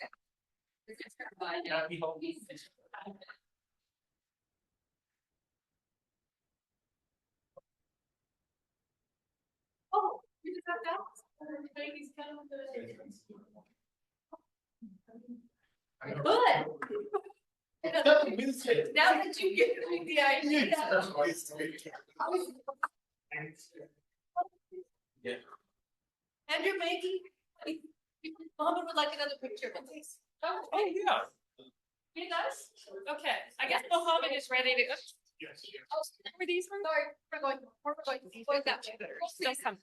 Oh, you just have that? Baby's kind of good. Good. Now that you get the idea. Yeah. Andrew, maybe, Mama would like another picture of this. Oh, yeah. You guys? Okay, I guess Mohammed is ready to. Yes. Oh, were these ones? Sorry, we're going. What got you there? Don't come.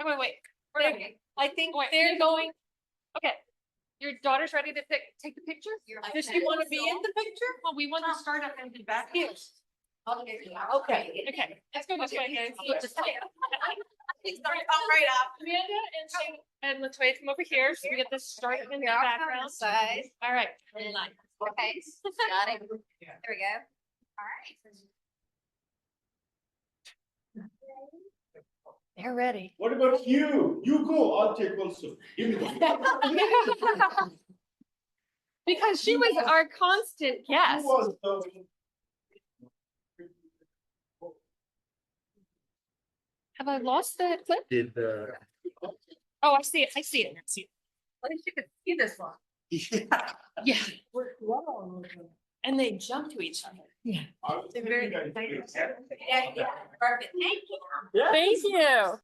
Oh, wait. Okay. I think they're going. Okay. Your daughter's ready to take the picture? Does she want to be in the picture? Well, we want to start up and be back here. Okay. Okay, let's go this way, guys. Please don't come right up. Amanda and Latoya, come over here so we get this started in the background. All right. Okay, got it. There we go. All right. They're ready. What about you? You go, I'll take also. Give me the. Because she was our constant guest. Who was the- Have I lost the clip? Did the. Oh, I see it. I see it. At least you could see this one. Yeah. And they jump to each other. I was They're thinking very that- Yeah, perfect. Thank you. Thank you.